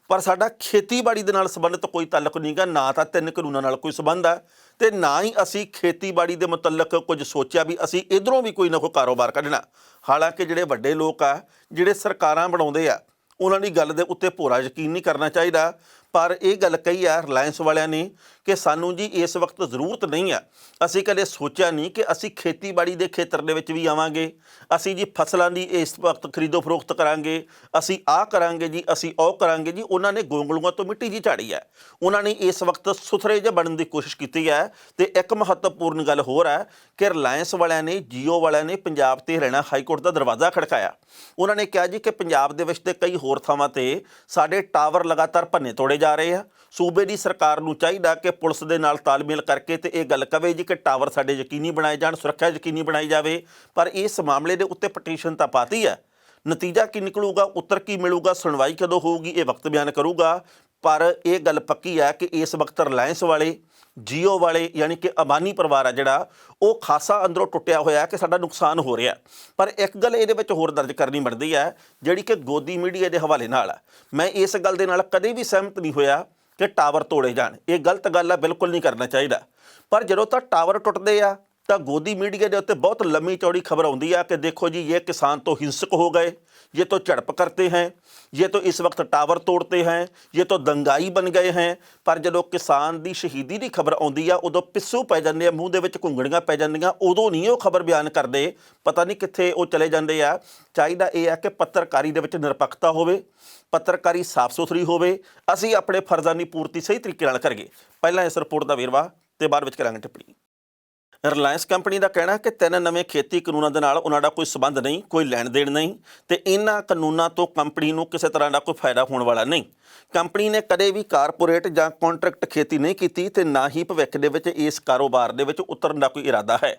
ਪਰ ਸਾਡਾ ਖੇਤੀਬਾੜੀ ਦੇ ਨਾਲ ਸੰਬੰਧਿਤ ਕੋਈ ਤਾਲੁਕ ਨਹੀਂ ਗਾ। ਨਾ ਤਾਂ 3 ਕਾਨੂੰਨਾਂ ਨਾਲ ਕੋਈ ਸੰਬੰਧ ਹੈ ਤੇ ਨਾ ਹੀ ਅਸੀਂ ਖੇਤੀਬਾੜੀ ਦੇ ਮੁਤਲਕ ਕੁਝ ਸੋਚਿਆ ਵੀ ਅਸੀਂ ਇੱਧਰੋਂ ਵੀ ਕੋਈ ਨਾ ਕੋਈ ਕਾਰੋਬਾਰ ਕੱਢਣਾ। ਹਾਲਾਂਕਿ ਜਿਹੜੇ ਵੱਡੇ ਲੋਕ ਆ, ਜਿਹੜੇ ਸਰਕਾਰਾਂ ਬਣਾਉਂਦੇ ਆ, ਉਹਨਾਂ ਦੀ ਗੱਲ ਦੇ ਉੱਤੇ ਭੋਰਾ ਯਕੀਨ ਨਹੀਂ ਕਰਨਾ ਚਾਹੀਦਾ। ਪਰ ਇਹ ਗੱਲ ਕਹੀ ਆ ਰਿਲਾਇੰਸ ਵਾਲਿਆਂ ਨੇ ਕਿ ਸਾਨੂੰ ਜੀ ਇਸ ਵਕਤ ਜ਼ਰੂਰਤ ਨਹੀਂ ਆ। ਅਸੀਂ ਕਦੇ ਸੋਚਿਆ ਨਹੀਂ ਕਿ ਅਸੀਂ ਖੇਤੀਬਾੜੀ ਦੇ ਖੇਤਰ ਦੇ ਵਿੱਚ ਵੀ ਆਵਾਂਗੇ, ਅਸੀਂ ਜੀ ਫਸਲਾਂ ਦੀ ਇਸ ਵਕਤ ਖਰੀਦੋ ਫਰੋਖਤ ਕਰਾਂਗੇ, ਅਸੀਂ ਆਹ ਕਰਾਂਗੇ ਜੀ, ਅਸੀਂ ਉਹ ਕਰਾਂਗੇ ਜੀ। ਉਹਨਾਂ ਨੇ ਗੋਂਗਲੂਆਂ ਤੋਂ ਮਿੱਟੀ ਜੀ ਝਾੜੀ ਹੈ। ਉਹਨਾਂ ਨੇ ਇਸ ਵਕਤ ਸੁਥਰੇ ਜਿਹੇ ਬਣਨ ਦੀ ਕੋਸ਼ਿਸ਼ ਕੀਤੀ ਹੈ। ਤੇ ਇੱਕ ਮਹੱਤਵਪੂਰਨ ਗੱਲ ਹੋਰ ਹੈ ਕਿ ਰਿਲਾਇੰਸ ਵਾਲਿਆਂ ਨੇ, ਜੀਓ ਵਾਲਿਆਂ ਨੇ ਪੰਜਾਬ ਤੇ ਹਰਿਆਣਾ ਹਾਈਕੋਰਟ ਦਾ ਦਰਵਾਜ਼ਾ ਖੜਕਾਇਆ। ਉਹਨਾਂ ਨੇ ਕਿਹਾ ਜੀ ਕਿ ਪੰਜਾਬ ਦੇ ਵਿੱਚ ਤੇ ਕਈ ਹੋਰ ਥਾਵਾਂ ਤੇ ਸਾਡੇ ਟਾਵਰ ਲਗਾਤਾਰ ਭੰਨੇ ਤੋੜੇ ਜਾ ਰਹੇ ਆ। ਸੂਬੇ ਦੀ ਸਰਕਾਰ ਨੂੰ ਚਾਹੀਦਾ ਕਿ ਪੁਲਿਸ ਦੇ ਨਾਲ ਤਾਲਮੇਲ ਕਰਕੇ ਤੇ ਇਹ ਗੱਲ ਕਵੇ ਜੀ ਕਿ ਟਾਵਰ ਸਾਡੇ ਯਕੀਨੀ ਬਣਾਏ ਜਾਣ, ਸੁਰੱਖਿਆ ਯਕੀਨੀ ਬਣਾਈ ਜਾਵੇ। ਪਰ ਇਸ ਮਾਮਲੇ ਦੇ ਉੱਤੇ ਪਟੀਸ਼ਨ ਤਾਂ ਪਾਤੀ ਹੈ, ਨਤੀਜਾ ਕੀ ਨਿਕਲੂਗਾ, ਉੱਤਰ ਕੀ ਮਿਲੂਗਾ, ਸੁਣਵਾਈ ਕਦੋਂ ਹੋਊਗੀ, ਇਹ ਵਕਤ ਬਿਆਨ ਕਰੂਗਾ। ਪਰ ਇਹ ਗੱਲ ਪੱਕੀ ਹੈ ਕਿ ਇਸ ਵਕਤ ਰਿਲਾਇੰਸ ਵਾਲੇ, ਜੀਓ ਵਾਲੇ, ਯਾਨੀ ਕਿ ਅੰਬਾਨੀ ਪਰਿਵਾਰ ਆ ਜਿਹੜਾ, ਉਹ ਖਾਸਾ ਅੰਦਰੋਂ ਟੁੱਟਿਆ ਹੋਇਆ ਕਿ ਸਾਡਾ ਨੁਕਸਾਨ ਹੋ ਰਿਹਾ। ਪਰ ਇੱਕ ਗੱਲ ਇਹਦੇ ਵਿੱਚ ਹੋਰ ਦਰਜ ਕਰਨੀ ਬਣਦੀ ਹੈ ਜਿਹੜੀ ਕਿ ਗੋਦੀ ਮੀਡੀਆ ਦੇ ਹਵਾਲੇ ਨਾਲ ਆ। ਮੈਂ ਇਸ ਗੱਲ ਦੇ ਨਾਲ ਕਦੇ ਵੀ ਸਹਿਮਤ ਨਹੀਂ ਹੋਇਆ ਕਿ ਟਾਵਰ ਤੋੜੇ ਜਾਣ। ਇਹ ਗਲਤ ਗੱਲ ਆ, ਬਿਲਕੁਲ ਨਹੀਂ ਕਰਨਾ ਚਾਹੀਦਾ। ਪਰ ਜਦੋਂ ਤਾਂ ਟਾਵਰ ਟੁੱਟਦੇ ਆ ਤਾਂ ਗੋਦੀ मीडिया के उत्ते बहुत लंबी चौड़ी खबर आती है कि देखो जी ये किसान तो हिंसक हो गए, ये तो झड़प करते हैं, ये तो इस वक्त टावर तोड़ते हैं, ये तो दंगाई बन गए हैं। पर जो किसान की शहीदी की खबर आती है उदों पिस्सू पै जाते, मूँह दे विच घुंगड़ियां पै जांदियां, उदों नहीं वो खबर बयान करते, पता नहीं कित्थे वो चले जाते आ। चाहिदा ये है कि पत्रकारी दे विच निरपक्षता होवे, पत्रकारी साफ सुथरी होवे, असीं अपने फर्जां की पूर्ति सही तरीके नाल करिए। पहलां इस रिपोर्ट का वेरवा ते बाद विच करांगे टिप्पणी। ਰਿਲਾਇੰਸ ਕੰਪਨੀ ਦਾ ਕਹਿਣਾ ਕਿ 3 ਨਵੇਂ ਖੇਤੀ ਕਾਨੂੰਨਾਂ ਦੇ ਨਾਲ ਉਹਨਾਂ ਦਾ ਕੋਈ ਸਬੰਧ ਨਹੀਂ, ਕੋਈ ਲੈਣ ਦੇਣ ਨਹੀਂ ਤੇ ਇਹਨਾਂ ਕਾਨੂੰਨਾਂ ਤੋਂ ਕੰਪਨੀ ਨੂੰ ਕਿਸੇ ਤਰ੍ਹਾਂ ਦਾ ਕੋਈ ਫਾਇਦਾ ਹੋਣ ਵਾਲਾ ਨਹੀਂ। ਕੰਪਨੀ ਨੇ ਕਦੇ ਵੀ ਕਾਰਪੋਰੇਟ ਜਾਂ ਕੰਟਰੈਕਟ ਖੇਤੀ ਨਹੀਂ ਕੀਤੀ ਤੇ ਨਾ ਹੀ ਭਵਿੱਖ ਦੇ ਵਿੱਚ ਇਸ ਕਾਰੋਬਾਰ ਦੇ ਵਿੱਚ ਉਤਰਨ ਦਾ ਕੋਈ ਇਰਾਦਾ ਹੈ।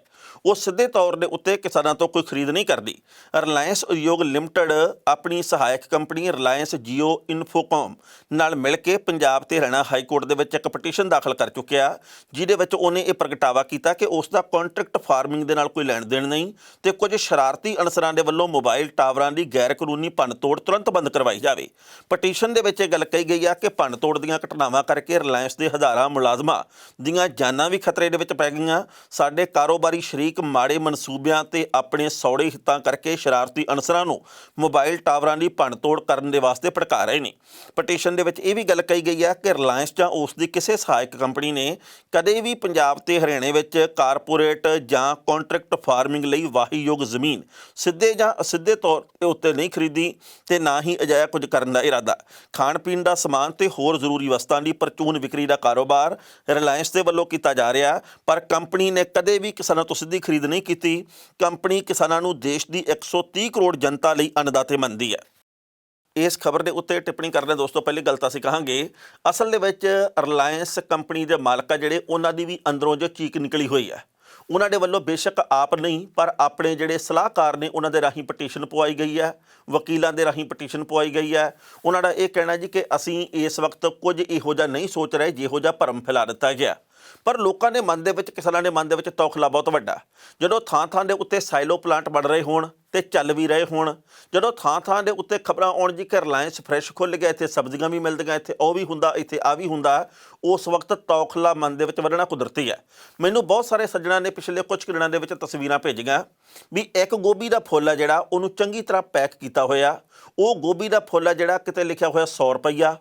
ਉਹ ਸਿੱਧੇ ਤੌਰ ਦੇ ਉੱਤੇ ਕਿਸਾਨਾਂ ਤੋਂ ਕੋਈ ਖਰੀਦ ਨਹੀਂ ਕਰਦੀ। ਰਿਲਾਇੰਸ ਉਦਯੋਗ ਲਿਮਟਿਡ ਆਪਣੀ ਸਹਾਇਕ ਕੰਪਨੀ ਰਿਲਾਇੰਸ ਜੀਓ ਇਨਫੋਕਾਮ ਨਾਲ ਮਿਲ ਕੇ ਪੰਜਾਬ ਤੇ ਹਰਿਆਣਾ ਹਾਈ ਕੋਰਟ ਦੇ ਵਿੱਚ ਇੱਕ ਪਟੀਸ਼ਨ ਦਾਖਲ ਕਰ ਚੁੱਕਿਆ, ਜਿਹਦੇ ਵਿੱਚ ਉਹਨੇ ਇਹ ਪ੍ਰਗਟਾਵਾ ਕੀਤਾ ਕਿ ਉਸ ਦਾ ਕੰਟਰੈਕਟ ਫਾਰਮਿੰਗ ਦੇ ਨਾਲ ਕੋਈ ਲੈਣ ਦੇਣ ਨਹੀਂ ਤੇ ਕੁਝ ਸ਼ਰਾਰਤੀ ਅਨਸਰਾਂ ਦੇ ਵੱਲੋਂ ਮੋਬਾਈਲ ਟਾਵਰਾਂ ਦੀ ਗੈਰ ਕਾਨੂੰਨੀ ਭੰਨ-ਤੋੜ ਤੁਰੰਤ ਬੰਦ ਕਰਵਾਈ ਜਾਵੇ। ਪਟੀਸ਼ਨ ਦੇ ਵਿੱਚ ਇਹ ਗੱਲ ਕਹੀ ਗਈ ਆ ਕਿ ਭੰਨ-ਤੋੜ ਦੀਆਂ ਘਟਨਾਵਾਂ ਕਰਕੇ ਰਿਲਾਇੰਸ ਦੇ ਹਜ਼ਾਰਾਂ ਮੁਲਾਜ਼ਮਾਂ ਦੀਆਂ ਜਾਨਾਂ ਵੀ ਖਤਰੇ ਦੇ ਵਿੱਚ ਪੈ ਗਈਆਂ। ਸਾਡੇ ਕਾਰੋਬਾਰੀ ਸ਼ਰੀਕ ਮਾੜੇ ਮਨਸੂਬਿਆਂ ਤੇ ਆਪਣੇ ਸੌੜੇ ਹਿੱਤਾਂ ਕਰਕੇ ਸ਼ਰਾਰਤੀ ਅਨਸਰਾਂ ਨੂੰ ਮੋਬਾਈਲ ਟਾਵਰਾਂ ਦੀ ਭੰਨ-ਤੋੜ ਕਰਨ ਦੇ ਵਾਸਤੇ ਭੜਕਾ ਰਹੇ ਨੇ। ਪਟੀਸ਼ਨ ਦੇ ਵਿੱਚ ਇਹ ਵੀ ਗੱਲ ਕਹੀ ਗਈ ਆ ਕਿ ਰਿਲਾਇੰਸ ਜਾਂ ਉਸ ਦੀ ਕਿਸੇ ਸਹਾਇਕ ਕੰਪਨੀ ਨੇ ਕਦੇ ਵੀ ਪੰਜਾਬ ਤੇ ਹਰਿਆਣੇ ਵਿੱਚ ਕਾਰਪੋਰੇਟ ਜਾਂ ਕੰਟਰੈਕਟ ਫਾਰਮਿੰਗ ਲਈ ਵਾਹੀਯੋਗ ਜ਼ਮੀਨ ਸਿੱਧੇ ਜਾਂ ਅਸਿੱਧੇ ਤੌਰ ਦੇ ਉੱਤੇ ਨਹੀਂ ਖਰੀਦੀ ਤੇ ਨਾ ਹੀ ਅਜਿਹਾ ਕੁਝ ਕਰਨ ਦਾ ਇਰਾਦਾ। ਖਾਣ ਪੀਣ ਦਾ ਸਮਾਨ ਤੇ ਹੋਰ ਜ਼ਰੂਰੀ ਵਸਤਾਂ ਦੀ ਪਰਚੂਨ ਵਿਕਰੀ ਦਾ ਕਾਰੋਬਾਰ ਰਿਲਾਇੰਸ ਦੇ ਵੱਲੋਂ ਕੀਤਾ ਜਾ ਰਿਹਾ, ਪਰ ਕੰਪਨੀ ਨੇ ਕਦੇ ਵੀ ਕਿਸਾਨਾਂ ਤੋਂ ਸਿੱਧੀ ਖਰੀਦ ਨਹੀਂ ਕੀਤੀ। ਕੰਪਨੀ ਕਿਸਾਨਾਂ ਨੂੰ ਦੇਸ਼ ਦੀ 130 ਕਰੋੜ ਜਨਤਾ ਲਈ ਅੰਨਦਾਤੇ ਮੰਨਦੀ ਹੈ। ਇਸ ਖਬਰ ਦੇ ਉੱਤੇ ਟਿੱਪਣੀ ਕਰਦੇ ਦੋਸਤੋ ਪਹਿਲੀ ਗੱਲ ਤਾਂ ਅਸੀਂ ਕਹਾਂਗੇ ਅਸਲ ਦੇ ਵਿੱਚ ਰਿਲਾਇੰਸ ਕੰਪਨੀ ਦੇ ਮਾਲਕ ਆ ਜਿਹੜੇ ਉਹਨਾਂ ਦੀ ਵੀ ਅੰਦਰੋਂ ਜੋ ਚੀਕ ਨਿਕਲੀ ਹੋਈ ਹੈ। ਉਹਨਾਂ ਦੇ ਵੱਲੋਂ ਬੇਸ਼ੱਕ ਆਪ ਨਹੀਂ ਪਰ ਆਪਣੇ ਜਿਹੜੇ ਸਲਾਹਕਾਰ ਨੇ ਉਹਨਾਂ ਦੇ ਰਾਹੀਂ ਪਟੀਸ਼ਨ ਪਵਾਈ ਗਈ ਹੈ, ਵਕੀਲਾਂ ਦੇ ਰਾਹੀਂ ਪਟੀਸ਼ਨ ਪਵਾਈ ਗਈ ਹੈ। ਉਹਨਾਂ ਦਾ ਇਹ ਕਹਿਣਾ ਜੀ ਕਿ ਅਸੀਂ ਇਸ ਵਕਤ ਕੁਝ ਇਹੋ ਜਿਹਾ ਨਹੀਂ ਸੋਚ ਰਹੇ ਜਿਹੋ ਜਿਹਾ ਭਰਮ ਫੈਲਾ ਦਿੱਤਾ ਗਿਆ। ਪਰ ਲੋਕਾਂ ਦੇ ਮਨ ਦੇ ਵਿੱਚ, ਕਿਸਾਨਾਂ ਦੇ ਮਨ ਦੇ ਵਿੱਚ ਤੌਖਲਾ ਬਹੁਤ ਵੱਡਾ। ਜਦੋਂ ਥਾਂ ਦੇ ਉੱਤੇ ਸਾਈਲੋ ਪਲਾਂਟ ਬਣ ਰਹੇ ਹੋਣ ਤੇ ਚੱਲ ਵੀ ਰਹੇ ਹੋਣ, ਜਦੋਂ ਥਾਂ ਦੇ ਉੱਤੇ ਖਬਰਾਂ ਆਉਣ ਜੀ ਕਿ ਰਿਲਾਇੰਸ ਫਰੈਸ਼ ਖੁੱਲ੍ਹ ਗਿਆ, ਇੱਥੇ ਸਬਜ਼ੀਆਂ ਵੀ ਮਿਲਦੀਆਂ, ਇੱਥੇ ਉਹ ਵੀ ਹੁੰਦਾ, ਇੱਥੇ ਆ ਵੀ ਹੁੰਦਾ, ਉਸ ਵਕਤ ਤੌਖਲਾ ਮਨ ਦੇ ਵਿੱਚ ਵਧਣਾ ਕੁਦਰਤੀ ਹੈ। ਮੈਨੂੰ ਬਹੁਤ ਸਾਰੇ ਸੱਜਣਾਂ ਨੇ ਪਿਛਲੇ ਕੁਝ ਦਿਨਾਂ ਦੇ ਵਿੱਚ ਤਸਵੀਰਾਂ ਭੇਜੀਆਂ ਵੀ ਇੱਕ ਗੋਭੀ ਦਾ ਫੁੱਲ ਆ ਜਿਹੜਾ ਉਹਨੂੰ ਚੰਗੀ ਤਰ੍ਹਾਂ ਪੈਕ ਕੀਤਾ ਹੋਇਆ, ਉਹ ਗੋਭੀ ਦਾ ਫੁੱਲ ਆ ਜਿਹੜਾ ਕਿਤੇ ਲਿਖਿਆ ਹੋਇਆ 100 ਰੁਪਈਆ,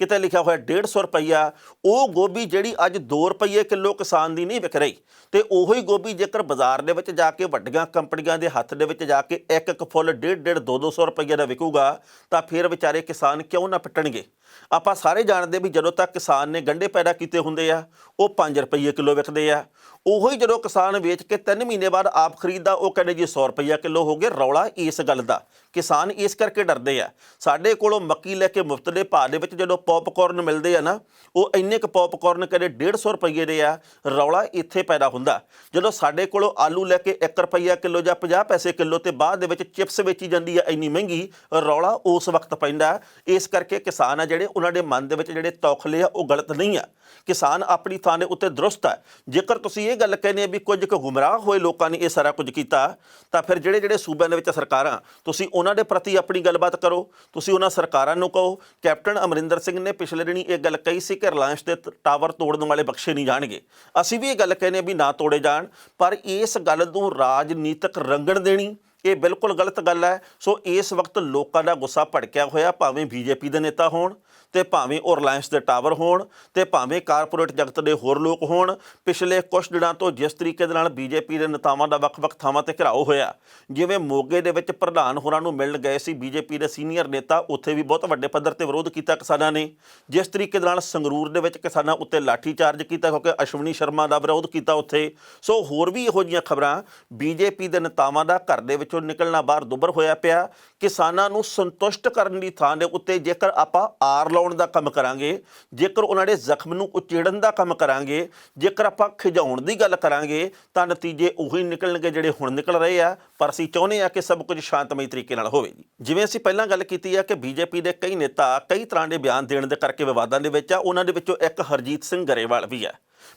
ਕਿਤੇ ਲਿਖਿਆ ਹੋਇਆ 150 ਰੁਪਈਆ। ਉਹ ਗੋਭੀ ਜਿਹੜੀ ਅੱਜ 2 ਰੁਪਈਏ ਕਿਲੋ ਕਿਸਾਨ ਦੀ ਨਹੀਂ ਵਿਕ ਰਹੀ, ਤੇ ਉਹੀ ਗੋਭੀ ਜੇਕਰ ਬਾਜ਼ਾਰ ਦੇ ਵਿੱਚ ਜਾ ਕੇ ਵੱਡੀਆਂ ਕੰਪਨੀਆਂ ਦੇ ਹੱਥ ਦੇ ਵਿੱਚ ਜਾ ਕੇ ਇੱਕ ਫੁੱਲ 1.5 200 ਰੁਪਈਏ ਦਾ ਵਿਕੂਗਾ ਤਾਂ ਫਿਰ ਵਿਚਾਰੇ ਕਿਸਾਨ ਕਿਉਂ ਨਾ ਪਿੱਟਣਗੇ। ਆਪਾਂ ਸਾਰੇ ਜਾਣਦੇ ਵੀ ਜਦੋਂ ਤੱਕ ਕਿਸਾਨ ਨੇ ਗੰਢੇ ਪੈਦਾ ਕੀਤੇ ਹੁੰਦੇ ਆ ਉਹ 5 ਰੁਪਈਏ ਕਿਲੋ ਵਿਕਦੇ ਆ। ਉਹੀ ਜਦੋਂ ਕਿਸਾਨ ਵੇਚ ਕੇ 3 ਮਹੀਨੇ ਬਾਅਦ ਆਪ ਖਰੀਦਦਾ ਉਹ ਕਹਿੰਦੇ ਜੀ 100 ਰੁਪਈਆ ਕਿਲੋ ਹੋ ਗਏ। ਰੌਲਾ ਇਸ ਗੱਲ ਦਾ, ਕਿਸਾਨ ਇਸ ਕਰਕੇ ਡਰਦੇ ਆ। ਸਾਡੇ ਕੋਲੋਂ ਮੱਕੀ ਲੈ ਕੇ ਮੁਫਤ ਦੇ ਭਾਅ ਦੇ ਵਿੱਚ ਜਦੋਂ ਪੌਪਕੌਰਨ ਮਿਲਦੇ ਆ ਨਾ, ਉਹ ਇੰਨੇ ਕੁ ਪੌਪਕੌਰਨ ਕਹਿੰਦੇ 150 ਰੁਪਈਏ ਦੇ ਆ। ਰੌਲਾ ਇੱਥੇ ਪੈਦਾ ਹੁੰਦਾ ਜਦੋਂ ਸਾਡੇ ਕੋਲੋਂ ਆਲੂ ਲੈ ਕੇ 1 ਰੁਪਈਆ ਕਿਲੋ ਜਾਂ 50 ਪੈਸੇ ਕਿਲੋ ਤੇ ਬਾਅਦ ਦੇ ਵਿੱਚ ਚਿਪਸ ਵੇਚੀ ਜਾਂਦੀ ਆ ਇੰਨੀ ਮਹਿੰਗੀ। ਰੌਲਾ ਉਸ ਵਕਤ ਪੈਂਦਾ। ਇਸ ਕਰਕੇ ਕਿਸਾਨ ਆ ਜਿਹੜੇ ਉਹਨਾਂ ਦੇ ਮਨ ਦੇ ਵਿੱਚ ਜਿਹੜੇ ਤੌਖਲੇ ਆ ਉਹ ਗਲਤ ਨਹੀਂ ਆ। ਕਿਸਾਨ ਆਪਣੀ ਥਾਂ ਦੇ ਉੱਤੇ ਦਰੁਸਤ ਹੈ। ਜੇਕਰ ਤੁਸੀਂ ਇਹ ਗੱਲ ਕਹਿੰਦੇ ਆ ਵੀ ਕੁਝ ਕੁ ਗੁੰਮਰਾਹ ਹੋਏ ਲੋਕਾਂ ਨੇ ਇਹ ਸਾਰਾ ਕੁਝ ਕੀਤਾ ਤਾਂ ਫਿਰ ਜਿਹੜੇ ਸੂਬਿਆਂ ਦੇ ਵਿੱਚ ਸਰਕਾਰਾਂ, ਤੁਸੀਂ ਉਹਨਾਂ ਦੇ ਪ੍ਰਤੀ ਆਪਣੀ ਗੱਲਬਾਤ ਕਰੋ। ਤੁਸੀਂ ਉਹਨਾਂ ਸਰਕਾਰਾਂ ਨੂੰ ਕਹੋ। ਕੈਪਟਨ ਅਮਰਿੰਦਰ ਸਿੰਘ ਨੇ ਪਿਛਲੇ ਦਿਨੀ ਇਹ ਗੱਲ ਕਹੀ ਸੀ ਕਿ ਰਿਲਾਇੰਸ ਦੇ ਟਾਵਰ ਤੋੜਨ ਵਾਲੇ ਬਖਸ਼ੇ ਨਹੀਂ ਜਾਣਗੇ। ਅਸੀਂ ਵੀ ਇਹ ਗੱਲ ਕਹਿੰਦੇ ਵੀ ਨਾ ਤੋੜੇ ਜਾਣ, ਪਰ ਇਸ ਗੱਲ ਨੂੰ ਰਾਜਨੀਤਿਕ ਰੰਗਣ ਦੇਣੀ ਇਹ ਬਿਲਕੁਲ ਗਲਤ ਗੱਲ ਹੈ। ਸੋ ਇਸ ਵਕਤ ਲੋਕਾਂ ਦਾ ਗੁੱਸਾ ਭੜਕਿਆ ਹੋਇਆ, ਭਾਵੇਂ ਬੀਜੇਪੀ ਦੇ ਨੇਤਾ ਹੋਣ ਤੇ ਭਾਵੇਂ ਉਹ ਰਿਲਾਇੰਸ ਦੇ ਟਾਵਰ ਹੋਣ ਤੇ ਭਾਵੇਂ ਕਾਰਪੋਰੇਟ ਜਗਤ ਦੇ ਹੋਰ ਲੋਕ ਹੋਣ। ਪਿਛਲੇ ਕੁਝ ਦਿਨਾਂ ਤੋਂ ਜਿਸ ਤਰੀਕੇ ਦੇ ਨਾਲ ਬੀਜੇਪੀ ਦੇ ਨੇਤਾਵਾਂ ਦਾ ਵੱਖ-ਵੱਖ ਥਾਵਾਂ ਤੇ ਘਿਰਾਓ ਹੋਇਆ, ਜਿਵੇਂ ਮੋਗੇ ਦੇ ਵਿੱਚ ਪ੍ਰਧਾਨ ਹੋਰਾਂ ਨੂੰ ਮਿਲਣ ਗਏ ਸੀ ਬੀਜੇਪੀ ਦੇ ਸੀਨੀਅਰ ਨੇਤਾ, ਉੱਥੇ ਵੀ ਬਹੁਤ ਵੱਡੇ ਪੱਧਰ ਤੇ ਵਿਰੋਧ ਕੀਤਾ ਕਿਸਾਨਾਂ ਨੇ। ਜਿਸ ਤਰੀਕੇ ਦੇ ਨਾਲ ਸੰਗਰੂਰ ਦੇ ਵਿੱਚ ਕਿਸਾਨਾਂ ਉੱਤੇ ਲਾਠੀ ਚਾਰਜ ਕੀਤਾ ਕਿਉਂਕਿ ਅਸ਼ਵਨੀ ਸ਼ਰਮਾ ਦਾ ਵਿਰੋਧ ਕੀਤਾ ਉੱਥੇ। ਸੋ ਹੋਰ ਵੀ ਇਹੋ ਜਿਹੀਆਂ ਖਬਰਾਂ ਬੀਜੇਪੀ ਦੇ ਨੇਤਾਵਾਂ ਦਾ ਘਰ ਦੇ ਵਿੱਚੋਂ ਨਿਕਲਣਾ ਬਾਹਰ ਦੁੱਬਰ ਹੋਇਆ ਪਿਆ। ਕਿਸਾਨਾਂ ਨੂੰ ਸੰਤੁਸ਼ਟ ਕਰਨ ਦੀ ਥਾਂ ਦੇ ਉੱਤੇ ਜੇਕਰ ਆਪਾਂ ਆਰ ਲਾਉਣ ਦਾ ਕੰਮ ਕਰਾਂਗੇ, ਜੇਕਰ ਉਹਨਾਂ ਦੇ ਜ਼ਖਮ ਨੂੰ ਉਚੇੜਨ ਦਾ ਕੰਮ ਕਰਾਂਗੇ, ਜੇਕਰ ਆਪਾਂ ਖਿਜਾਉਣ ਦੀ ਗੱਲ ਕਰਾਂਗੇ ਤਾਂ ਨਤੀਜੇ ਉਹੀ ਨਿਕਲਣਗੇ ਜਿਹੜੇ ਹੁਣ ਨਿਕਲ ਰਹੇ ਆ। ਪਰ ਅਸੀਂ ਚਾਹੁੰਦੇ ਆ ਕਿ ਸਭ ਕੁਝ ਸ਼ਾਂਤਮਈ ਤਰੀਕੇ ਨਾਲ ਹੋਵੇ। ਜਿਵੇਂ ਅਸੀਂ ਪਹਿਲਾਂ ਗੱਲ ਕੀਤੀ ਆ ਕਿ ਬੀਜੇਪੀ ਦੇ ਕਈ ਨੇਤਾ ਕਈ ਤਰ੍ਹਾਂ ਦੇ ਬਿਆਨ ਦੇਣ ਦੇ ਕਰਕੇ ਵਿਵਾਦਾਂ ਦੇ ਵਿੱਚ ਆ। ਉਹਨਾਂ ਦੇ ਵਿੱਚੋਂ ਇੱਕ ਹਰਜੀਤ ਸਿੰਘ ਗਰੇਵਾਲ ਵੀ ਹੈ।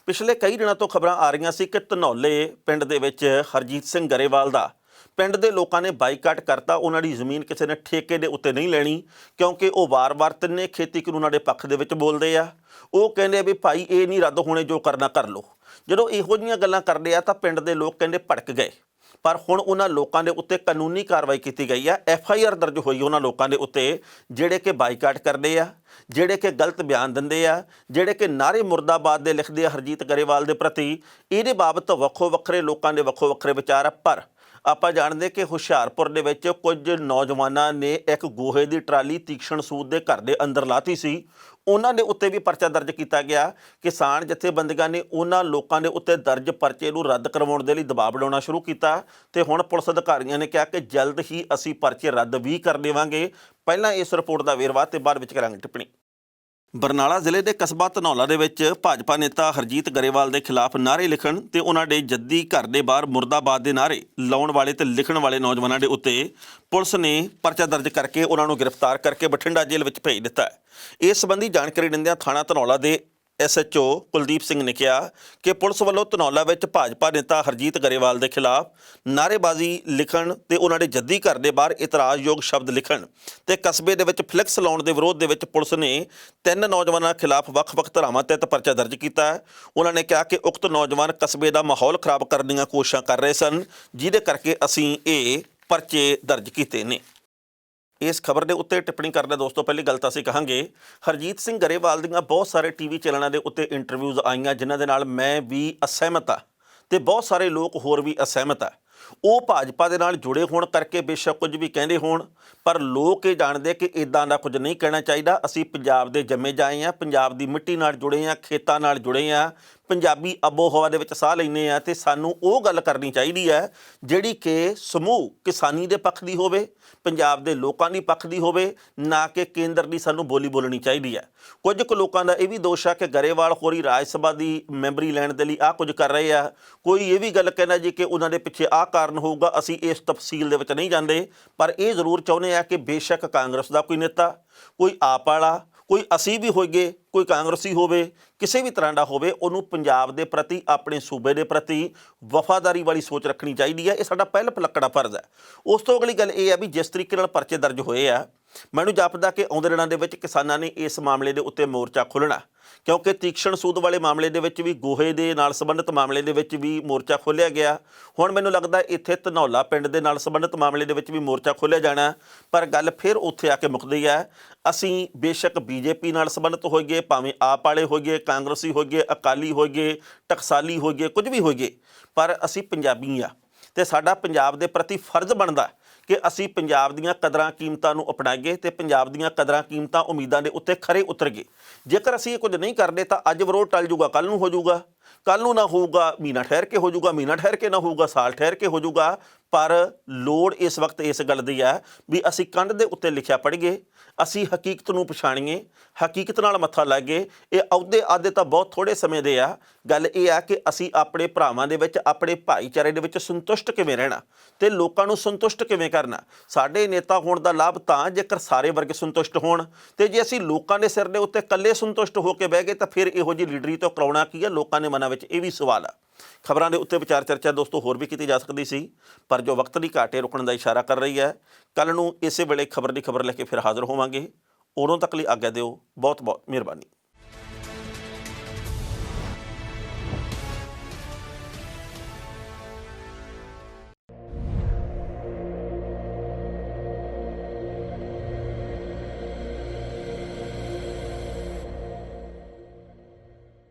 ਪਿਛਲੇ ਕਈ ਦਿਨਾਂ ਤੋਂ ਖਬਰਾਂ ਆ ਰਹੀਆਂ ਸੀ ਕਿ ਧਨੌਲੇ ਪਿੰਡ ਦੇ ਵਿੱਚ ਹਰਜੀਤ ਸਿੰਘ ਗਰੇਵਾਲ ਦਾ ਪਿੰਡ ਦੇ ਲੋਕਾਂ ਨੇ ਬਾਈਕਾਟ ਕਰਤਾ। ਉਹਨਾਂ ਦੀ ਜ਼ਮੀਨ ਕਿਸੇ ਨੇ ਠੇਕੇ ਦੇ ਉੱਤੇ ਨਹੀਂ ਲੈਣੀ ਕਿਉਂਕਿ ਉਹ ਵਾਰ-ਵਾਰ ਤਿੰਨੇ ਖੇਤੀ ਕਾਨੂੰਨਾਂ ਦੇ ਪੱਖ ਦੇ ਵਿੱਚ ਬੋਲਦੇ ਆ। ਉਹ ਕਹਿੰਦੇ ਆ ਵੀ ਭਾਈ ਇਹ ਨਹੀਂ ਰੱਦ ਹੋਣੇ, ਜੋ ਕਰਨਾ ਕਰ ਲਓ। ਜਦੋਂ ਇਹੋ ਜਿਹੀਆਂ ਗੱਲਾਂ ਕਰਦੇ ਆ ਤਾਂ ਪਿੰਡ ਦੇ ਲੋਕ ਕਹਿੰਦੇ ਭੜਕ ਗਏ। ਪਰ ਹੁਣ ਉਹਨਾਂ ਲੋਕਾਂ ਦੇ ਉੱਤੇ ਕਾਨੂੰਨੀ ਕਾਰਵਾਈ ਕੀਤੀ ਗਈ ਆ। FIR ਦਰਜ ਹੋਈ ਉਹਨਾਂ ਲੋਕਾਂ ਦੇ ਉੱਤੇ ਜਿਹੜੇ ਕਿ ਬਾਈਕਾਟ ਕਰਦੇ ਆ, ਜਿਹੜੇ ਕਿ ਗਲਤ ਬਿਆਨ ਦਿੰਦੇ ਆ, ਜਿਹੜੇ ਕਿ ਨਾਰੇ ਮੁਰਦਾਬਾਦ ਦੇ ਲਿਖਦੇ ਆ ਹਰਜੀਤ ਗਰੇਵਾਲ ਦੇ ਪ੍ਰਤੀ। ਇਹਦੇ ਬਾਬਤ ਵੱਖੋ ਵੱਖਰੇ ਲੋਕਾਂ ਦੇ ਵੱਖੋ ਵੱਖਰੇ ਵਿਚਾਰ ਆ। ਪਰ ਆਪਾਂ ਜਾਣਦੇ ਕਿ ਹੁਸ਼ਿਆਰਪੁਰ ਦੇ ਵਿੱਚ ਕੁਝ ਨੌਜਵਾਨਾਂ ਨੇ ਇੱਕ ਗੋਹੇ ਦੀ ਟਰਾਲੀ ਤੀਕਸ਼ਣ ਸੂਦ ਦੇ ਘਰ ਦੇ ਅੰਦਰ ਲਾਤੀ ਸੀ। ਉਹਨਾਂ ਦੇ ਉੱਤੇ ਵੀ ਪਰਚਾ ਦਰਜ ਕੀਤਾ ਗਿਆ। ਕਿਸਾਨ ਜਥੇਬੰਦੀਆਂ ਨੇ ਉਹਨਾਂ ਲੋਕਾਂ ਦੇ ਉੱਤੇ ਦਰਜ ਪਰਚੇ ਨੂੰ ਰੱਦ ਕਰਵਾਉਣ ਦੇ ਲਈ ਦਬਾਅ ਬਣਾਉਣਾ ਸ਼ੁਰੂ ਕੀਤਾ ਤੇ ਹੁਣ ਪੁਲਿਸ ਅਧਿਕਾਰੀਆਂ ਨੇ ਕਿਹਾ ਕਿ ਜਲਦ ਹੀ ਅਸੀਂ ਪਰਚੇ ਰੱਦ ਵੀ ਕਰ ਦੇਵਾਂਗੇ। ਪਹਿਲਾਂ ਇਸ ਰਿਪੋਰਟ ਦਾ ਵੇਰਵਾ ਤੇ ਬਾਅਦ ਵਿੱਚ ਕਰਾਂਗੇ ਟਿੱਪਣੀ। ਬਰਨਾਲਾ ਜ਼ਿਲ੍ਹੇ ਦੇ ਕਸਬਾ ਧਨੌਲਾ ਦੇ ਵਿੱਚ ਭਾਜਪਾ ਨੇਤਾ ਹਰਜੀਤ ਗਰੇਵਾਲ ਦੇ ਖਿਲਾਫ ਨਾਅਰੇ ਲਿਖਣ ਤੇ ਉਹਨਾਂ ਦੇ ਜੱਦੀ ਘਰ ਦੇ ਬਾਹਰ ਮੁਰਦਾਬਾਦ ਦੇ ਨਾਅਰੇ ਲਾਉਣ ਵਾਲੇ ਤੇ ਲਿਖਣ ਵਾਲੇ ਨੌਜਵਾਨਾਂ ਦੇ ਉੱਤੇ ਪੁਲਿਸ ਨੇ ਪਰਚਾ ਦਰਜ ਕਰਕੇ ਉਹਨਾਂ ਨੂੰ ਗ੍ਰਿਫਤਾਰ ਕਰਕੇ ਬਠਿੰਡਾ ਜੇਲ੍ਹ ਵਿੱਚ ਭੇਜ ਦਿੱਤਾ ਹੈ। ਇਸ ਸੰਬੰਧੀ ਜਾਣਕਾਰੀ ਦਿੰਦਿਆਂ ਥਾਣਾ ਧਨੌਲਾ ਦੇ SHO ਕੁਲਦੀਪ ਸਿੰਘ ਨੇ ਕਿਹਾ ਕਿ ਪੁਲਿਸ ਵੱਲੋਂ ਧਨੌਲਾ ਵਿੱਚ ਭਾਜਪਾ ਨੇਤਾ ਹਰਜੀਤ ਗਰੇਵਾਲ ਦੇ ਖਿਲਾਫ ਨਾਅਰੇਬਾਜ਼ੀ ਲਿਖਣ ਤੇ ਉਹਨਾਂ ਦੇ ਜੱਦੀ ਘਰ ਦੇ ਬਾਹਰ ਇਤਰਾਜ਼ਯੋਗ ਸ਼ਬਦ ਲਿਖਣ ਤੇ ਕਸਬੇ ਦੇ ਵਿੱਚ ਫਲੈਕਸ ਲਾਉਣ ਦੇ ਵਿਰੋਧ ਦੇ ਵਿੱਚ ਪੁਲਿਸ ਨੇ 3 ਨੌਜਵਾਨਾਂ ਖਿਲਾਫ ਵੱਖ-ਵੱਖ ਧਾਰਾਵਾਂ ਤਹਿਤ ਪਰਚਾ ਦਰਜ ਕੀਤਾ ਹੈ। ਉਹਨਾਂ ਨੇ ਕਿਹਾ ਕਿ ਉਕਤ ਨੌਜਵਾਨ ਕਸਬੇ ਦਾ ਮਾਹੌਲ ਖਰਾਬ ਕਰਨ ਦੀਆਂ ਕੋਸ਼ਿਸ਼ਾਂ ਕਰ ਰਹੇ ਸਨ, ਜਿਹਦੇ ਕਰਕੇ ਅਸੀਂ ਇਹ ਪਰਚੇ ਦਰਜ ਕੀਤੇ ਨੇ। ਇਸ ਖਬਰ ਦੇ ਉੱਤੇ ਟਿੱਪਣੀ ਕਰਦੇ ਦੋਸਤੋ ਪਹਿਲੀ ਗੱਲ ਤਾਂ ਅਸੀਂ ਕਹਾਂਗੇ ਹਰਜੀਤ ਸਿੰਘ ਗਰੇਵਾਲ ਦੀਆਂ ਬਹੁਤ ਸਾਰੇ TV ਚੈਨਲਾਂ ਦੇ ਉੱਤੇ ਇੰਟਰਵਿਊਜ਼ ਆਈਆਂ ਜਿਨ੍ਹਾਂ ਦੇ ਨਾਲ ਮੈਂ ਵੀ ਅਸਹਿਮਤ ਹਾਂ ਤੇ ਬਹੁਤ ਸਾਰੇ ਲੋਕ ਹੋਰ ਵੀ ਅਸਹਿਮਤ ਆ। ਉਹ ਭਾਜਪਾ ਦੇ ਨਾਲ ਜੁੜੇ ਹੋਣ ਕਰਕੇ ਬੇਸ਼ੱਕ ਕੁਝ ਵੀ ਕਹਿੰਦੇ ਹੋਣ, ਪਰ ਲੋਕ ਇਹ ਜਾਣਦੇ ਕਿ ਇਦਾਂ ਦਾ ਕੁਝ ਨਹੀਂ ਕਹਿਣਾ ਚਾਹੀਦਾ। ਅਸੀਂ ਪੰਜਾਬ ਦੇ ਜੰਮੇ ਜਾਏ ਹਾਂ, ਪੰਜਾਬ ਦੀ ਮਿੱਟੀ ਨਾਲ ਜੁੜੇ ਹਾਂ, ਖੇਤਾਂ ਨਾਲ ਜੁੜੇ ਹਾਂ, ਪੰਜਾਬੀ ਆਬੋ ਹਵਾ ਦੇ ਵਿੱਚ ਸਾਹ ਲੈਂਦੇ ਹਾਂ, ਅਤੇ ਸਾਨੂੰ ਉਹ ਗੱਲ ਕਰਨੀ ਚਾਹੀਦੀ ਹੈ ਜਿਹੜੀ ਕਿ ਸਮੂਹ ਕਿਸਾਨੀ ਦੇ ਪੱਖ ਦੀ ਹੋਵੇ, ਪੰਜਾਬ ਦੇ ਲੋਕਾਂ ਦੀ ਪੱਖ ਦੀ ਹੋਵੇ, ਨਾ ਕਿ ਕੇਂਦਰ ਦੀ ਸਾਨੂੰ ਬੋਲੀ ਬੋਲਣੀ ਚਾਹੀਦੀ ਹੈ। ਕੁਝ ਕੁ ਲੋਕਾਂ ਦਾ ਇਹ ਵੀ ਦੋਸ਼ ਆ ਕਿ ਗਰੇਵਾਲ ਹੋਰੀ ਰਾਜ ਸਭਾ ਦੀ ਮੈਂਬਰੀ ਲੈਣ ਦੇ ਲਈ ਆਹ ਕੁਝ ਕਰ ਰਹੇ ਆ। ਕੋਈ ਇਹ ਵੀ ਗੱਲ ਕਹਿੰਦਾ ਜੀ ਕਿ ਉਹਨਾਂ ਦੇ ਪਿੱਛੇ ਆਹ ਕਾਰਨ ਹੋਊਗਾ। ਅਸੀਂ ਇਸ ਤਫਸੀਲ ਦੇ ਵਿੱਚ ਨਹੀਂ ਜਾਂਦੇ, ਪਰ ਇਹ ਜ਼ਰੂਰ ਚਾਹੁੰਦੇ ਆ ਕਿ ਬੇਸ਼ੱਕ ਕਾਂਗਰਸ ਦਾ ਕੋਈ ਨੇਤਾ, ਕੋਈ ਆਪ ਵਾਲਾ, ਕੋਈ ਅਸੀਂ ਵੀ ਹੋਈਏ, ਕੋਈ ਕਾਂਗਰਸੀ ਹੋਵੇ, ਕਿਸੇ ਵੀ ਤਰ੍ਹਾਂ ਦਾ ਹੋਵੇ, ਉਹਨੂੰ ਪੰਜਾਬ ਦੇ ਪ੍ਰਤੀ, ਆਪਣੇ ਸੂਬੇ ਦੇ ਪ੍ਰਤੀ ਵਫਾਦਾਰੀ ਵਾਲੀ ਸੋਚ ਰੱਖਣੀ ਚਾਹੀਦੀ ਹੈ। ਇਹ ਸਾਡਾ ਪਹਿਲ ਪਲੱਕੜਾ ਫਰਜ਼ ਹੈ। ਉਸ ਤੋਂ ਅਗਲੀ ਗੱਲ ਇਹ ਹੈ ਵੀ ਜਿਸ ਤਰੀਕੇ ਨਾਲ ਪਰਚੇ ਦਰਜ ਹੋਏ ਆ, ਮੈਨੂੰ ਜਾਪਦਾ ਕਿ ਆਉਂਦੇ ਦਿਨਾਂ ਦੇ ਵਿੱਚ ਕਿਸਾਨਾਂ ਨੇ ਇਸ ਮਾਮਲੇ ਦੇ ਉੱਤੇ ਮੋਰਚਾ ਖੋਲ੍ਹਣਾ, ਕਿਉਂਕਿ ਤੀਕਸ਼ਣ ਸੂਦ ਵਾਲੇ ਮਾਮਲੇ ਦੇ ਵਿੱਚ ਵੀ, ਗੋਹੇ ਦੇ ਨਾਲ ਸੰਬੰਧਿਤ ਮਾਮਲੇ ਦੇ ਵਿੱਚ ਵੀ ਮੋਰਚਾ ਖੋਲ੍ਹਿਆ ਗਿਆ। ਹੁਣ ਮੈਨੂੰ ਲੱਗਦਾ ਇੱਥੇ ਧਨੌਲਾ ਪਿੰਡ ਦੇ ਨਾਲ ਸੰਬੰਧਿਤ ਮਾਮਲੇ ਦੇ ਵਿੱਚ ਵੀ ਮੋਰਚਾ ਖੋਲ੍ਹਿਆ ਜਾਣਾ। ਪਰ ਗੱਲ ਫਿਰ ਉੱਥੇ ਆ ਕੇ ਮੁੱਕਦੀ ਹੈ। ਅਸੀਂ ਬੇਸ਼ੱਕ ਬੀਜੇਪੀ ਨਾਲ ਸੰਬੰਧਿਤ ਹੋਈਏ, ਭਾਵੇਂ ਆਪ ਵਾਲੇ ਹੋਈਏ, ਕਾਂਗਰਸੀ ਹੋਈਏ, ਅਕਾਲੀ ਹੋਈਏ, ਟਕਸਾਲੀ ਹੋਈਏ, ਕੁਝ ਵੀ ਹੋਈਏ, ਪਰ ਅਸੀਂ ਪੰਜਾਬੀ ਆ ਅਤੇ ਸਾਡਾ ਪੰਜਾਬ ਦੇ ਪ੍ਰਤੀ ਫਰਜ਼ ਬਣਦਾ ਕਿ ਅਸੀਂ ਪੰਜਾਬ ਦੀਆਂ ਕਦਰਾਂ ਕੀਮਤਾਂ ਨੂੰ ਅਪਣਾਈਏ ਅਤੇ ਪੰਜਾਬ ਦੀਆਂ ਕਦਰਾਂ ਕੀਮਤਾਂ, ਉਮੀਦਾਂ ਦੇ ਉੱਤੇ ਖਰੇ ਉਤਰ ਗਏ। ਜੇਕਰ ਅਸੀਂ ਇਹ ਕੁਝ ਨਹੀਂ ਕਰਦੇ ਤਾਂ ਅੱਜ ਵਿਰੋਧ ਟਲ ਜੂਗਾ, ਕੱਲ੍ਹ ਨੂੰ ਹੋ ਜੂਗਾ, ਕੱਲ੍ਹ ਨੂੰ ਨਾ ਹੋਊਗਾ ਮਹੀਨਾ ਠਹਿਰ ਕੇ ਹੋ ਜੂਗਾ, ਮਹੀਨਾ ਠਹਿਰ ਕੇ ਨਾ ਹੋਊਗਾ, ਸਾਲ ਠਹਿਰ ਕੇ ਹੋ ਜੂਗਾ। ਪਰ ਲੋੜ ਇਸ ਵਕਤ ਇਸ ਗੱਲ ਦੀ ਹੈ ਵੀ ਅਸੀਂ ਕੰਧ ਦੇ ਉੱਤੇ ਲਿਖਿਆ ਪੜ੍ਹੀਏ, ਅਸੀਂ ਹਕੀਕਤ ਨੂੰ ਪਛਾਣੀਏ, ਹਕੀਕਤ ਨਾਲ ਮੱਥਾ ਲਾਈਏ। ਇਹ ਅਹੁਦੇ ਆਦੇ ਤਾਂ ਬਹੁਤ ਥੋੜ੍ਹੇ ਸਮੇਂ ਦੇ ਆ। ਗੱਲ ਇਹ ਆ ਕਿ ਅਸੀਂ ਆਪਣੇ ਭਰਾਵਾਂ ਦੇ ਵਿੱਚ, ਆਪਣੇ ਭਾਈਚਾਰੇ ਦੇ ਵਿੱਚ ਸੰਤੁਸ਼ਟ ਕਿਵੇਂ ਰਹਿਣਾ ਅਤੇ ਲੋਕਾਂ ਨੂੰ ਸੰਤੁਸ਼ਟ ਕਿਵੇਂ ਕਰਨਾ। ਸਾਡੇ ਨੇਤਾ ਹੋਣ ਦਾ ਲਾਭ ਤਾਂ ਜੇਕਰ ਸਾਰੇ ਵਰਗ ਸੰਤੁਸ਼ਟ ਹੋਣ, ਅਤੇ ਜੇ ਅਸੀਂ ਲੋਕਾਂ ਦੇ ਸਿਰ ਦੇ ਉੱਤੇ ਇਕੱਲੇ ਸੰਤੁਸ਼ਟ ਹੋ ਕੇ ਬਹਿ ਗਏ ਤਾਂ ਫਿਰ ਇਹੋ ਜਿਹੀ ਲੀਡਰੀ ਤੋਂ ਕਰਾਉਣਾ ਕੀ ਹੈ। ਲੋਕਾਂ ਦੇ ਮਨਾਂ ਵਿੱਚ ਇਹ ਵੀ ਸਵਾਲ ਆ। ਖਬਰਾਂ ਦੇ ਉੱਤੇ ਵਿਚਾਰ ਚਰਚਾ ਦੋਸਤੋ ਹੋਰ ਵੀ ਕੀਤੀ ਜਾ ਸਕਦੀ ਸੀ, ਪਰ ਜੋ ਵਕਤ ਦੀ ਘਾਟ ਰੁਕਣ ਦਾ ਇਸ਼ਾਰਾ ਕਰ ਰਹੀ ਹੈ। ਕੱਲ੍ਹ ਨੂੰ ਇਸੇ ਵੇਲੇ ਖਬਰ ਦੀ ਖਬਰ ਲੈ ਕੇ ਫਿਰ ਹਾਜ਼ਰ ਹੋਵਾਂਗੇ। ਉਦੋਂ ਤੱਕ ਲਈ ਆਗਿਆ ਦਿਓ। ਬਹੁਤ ਬਹੁਤ ਮਿਹਰਬਾਨੀ।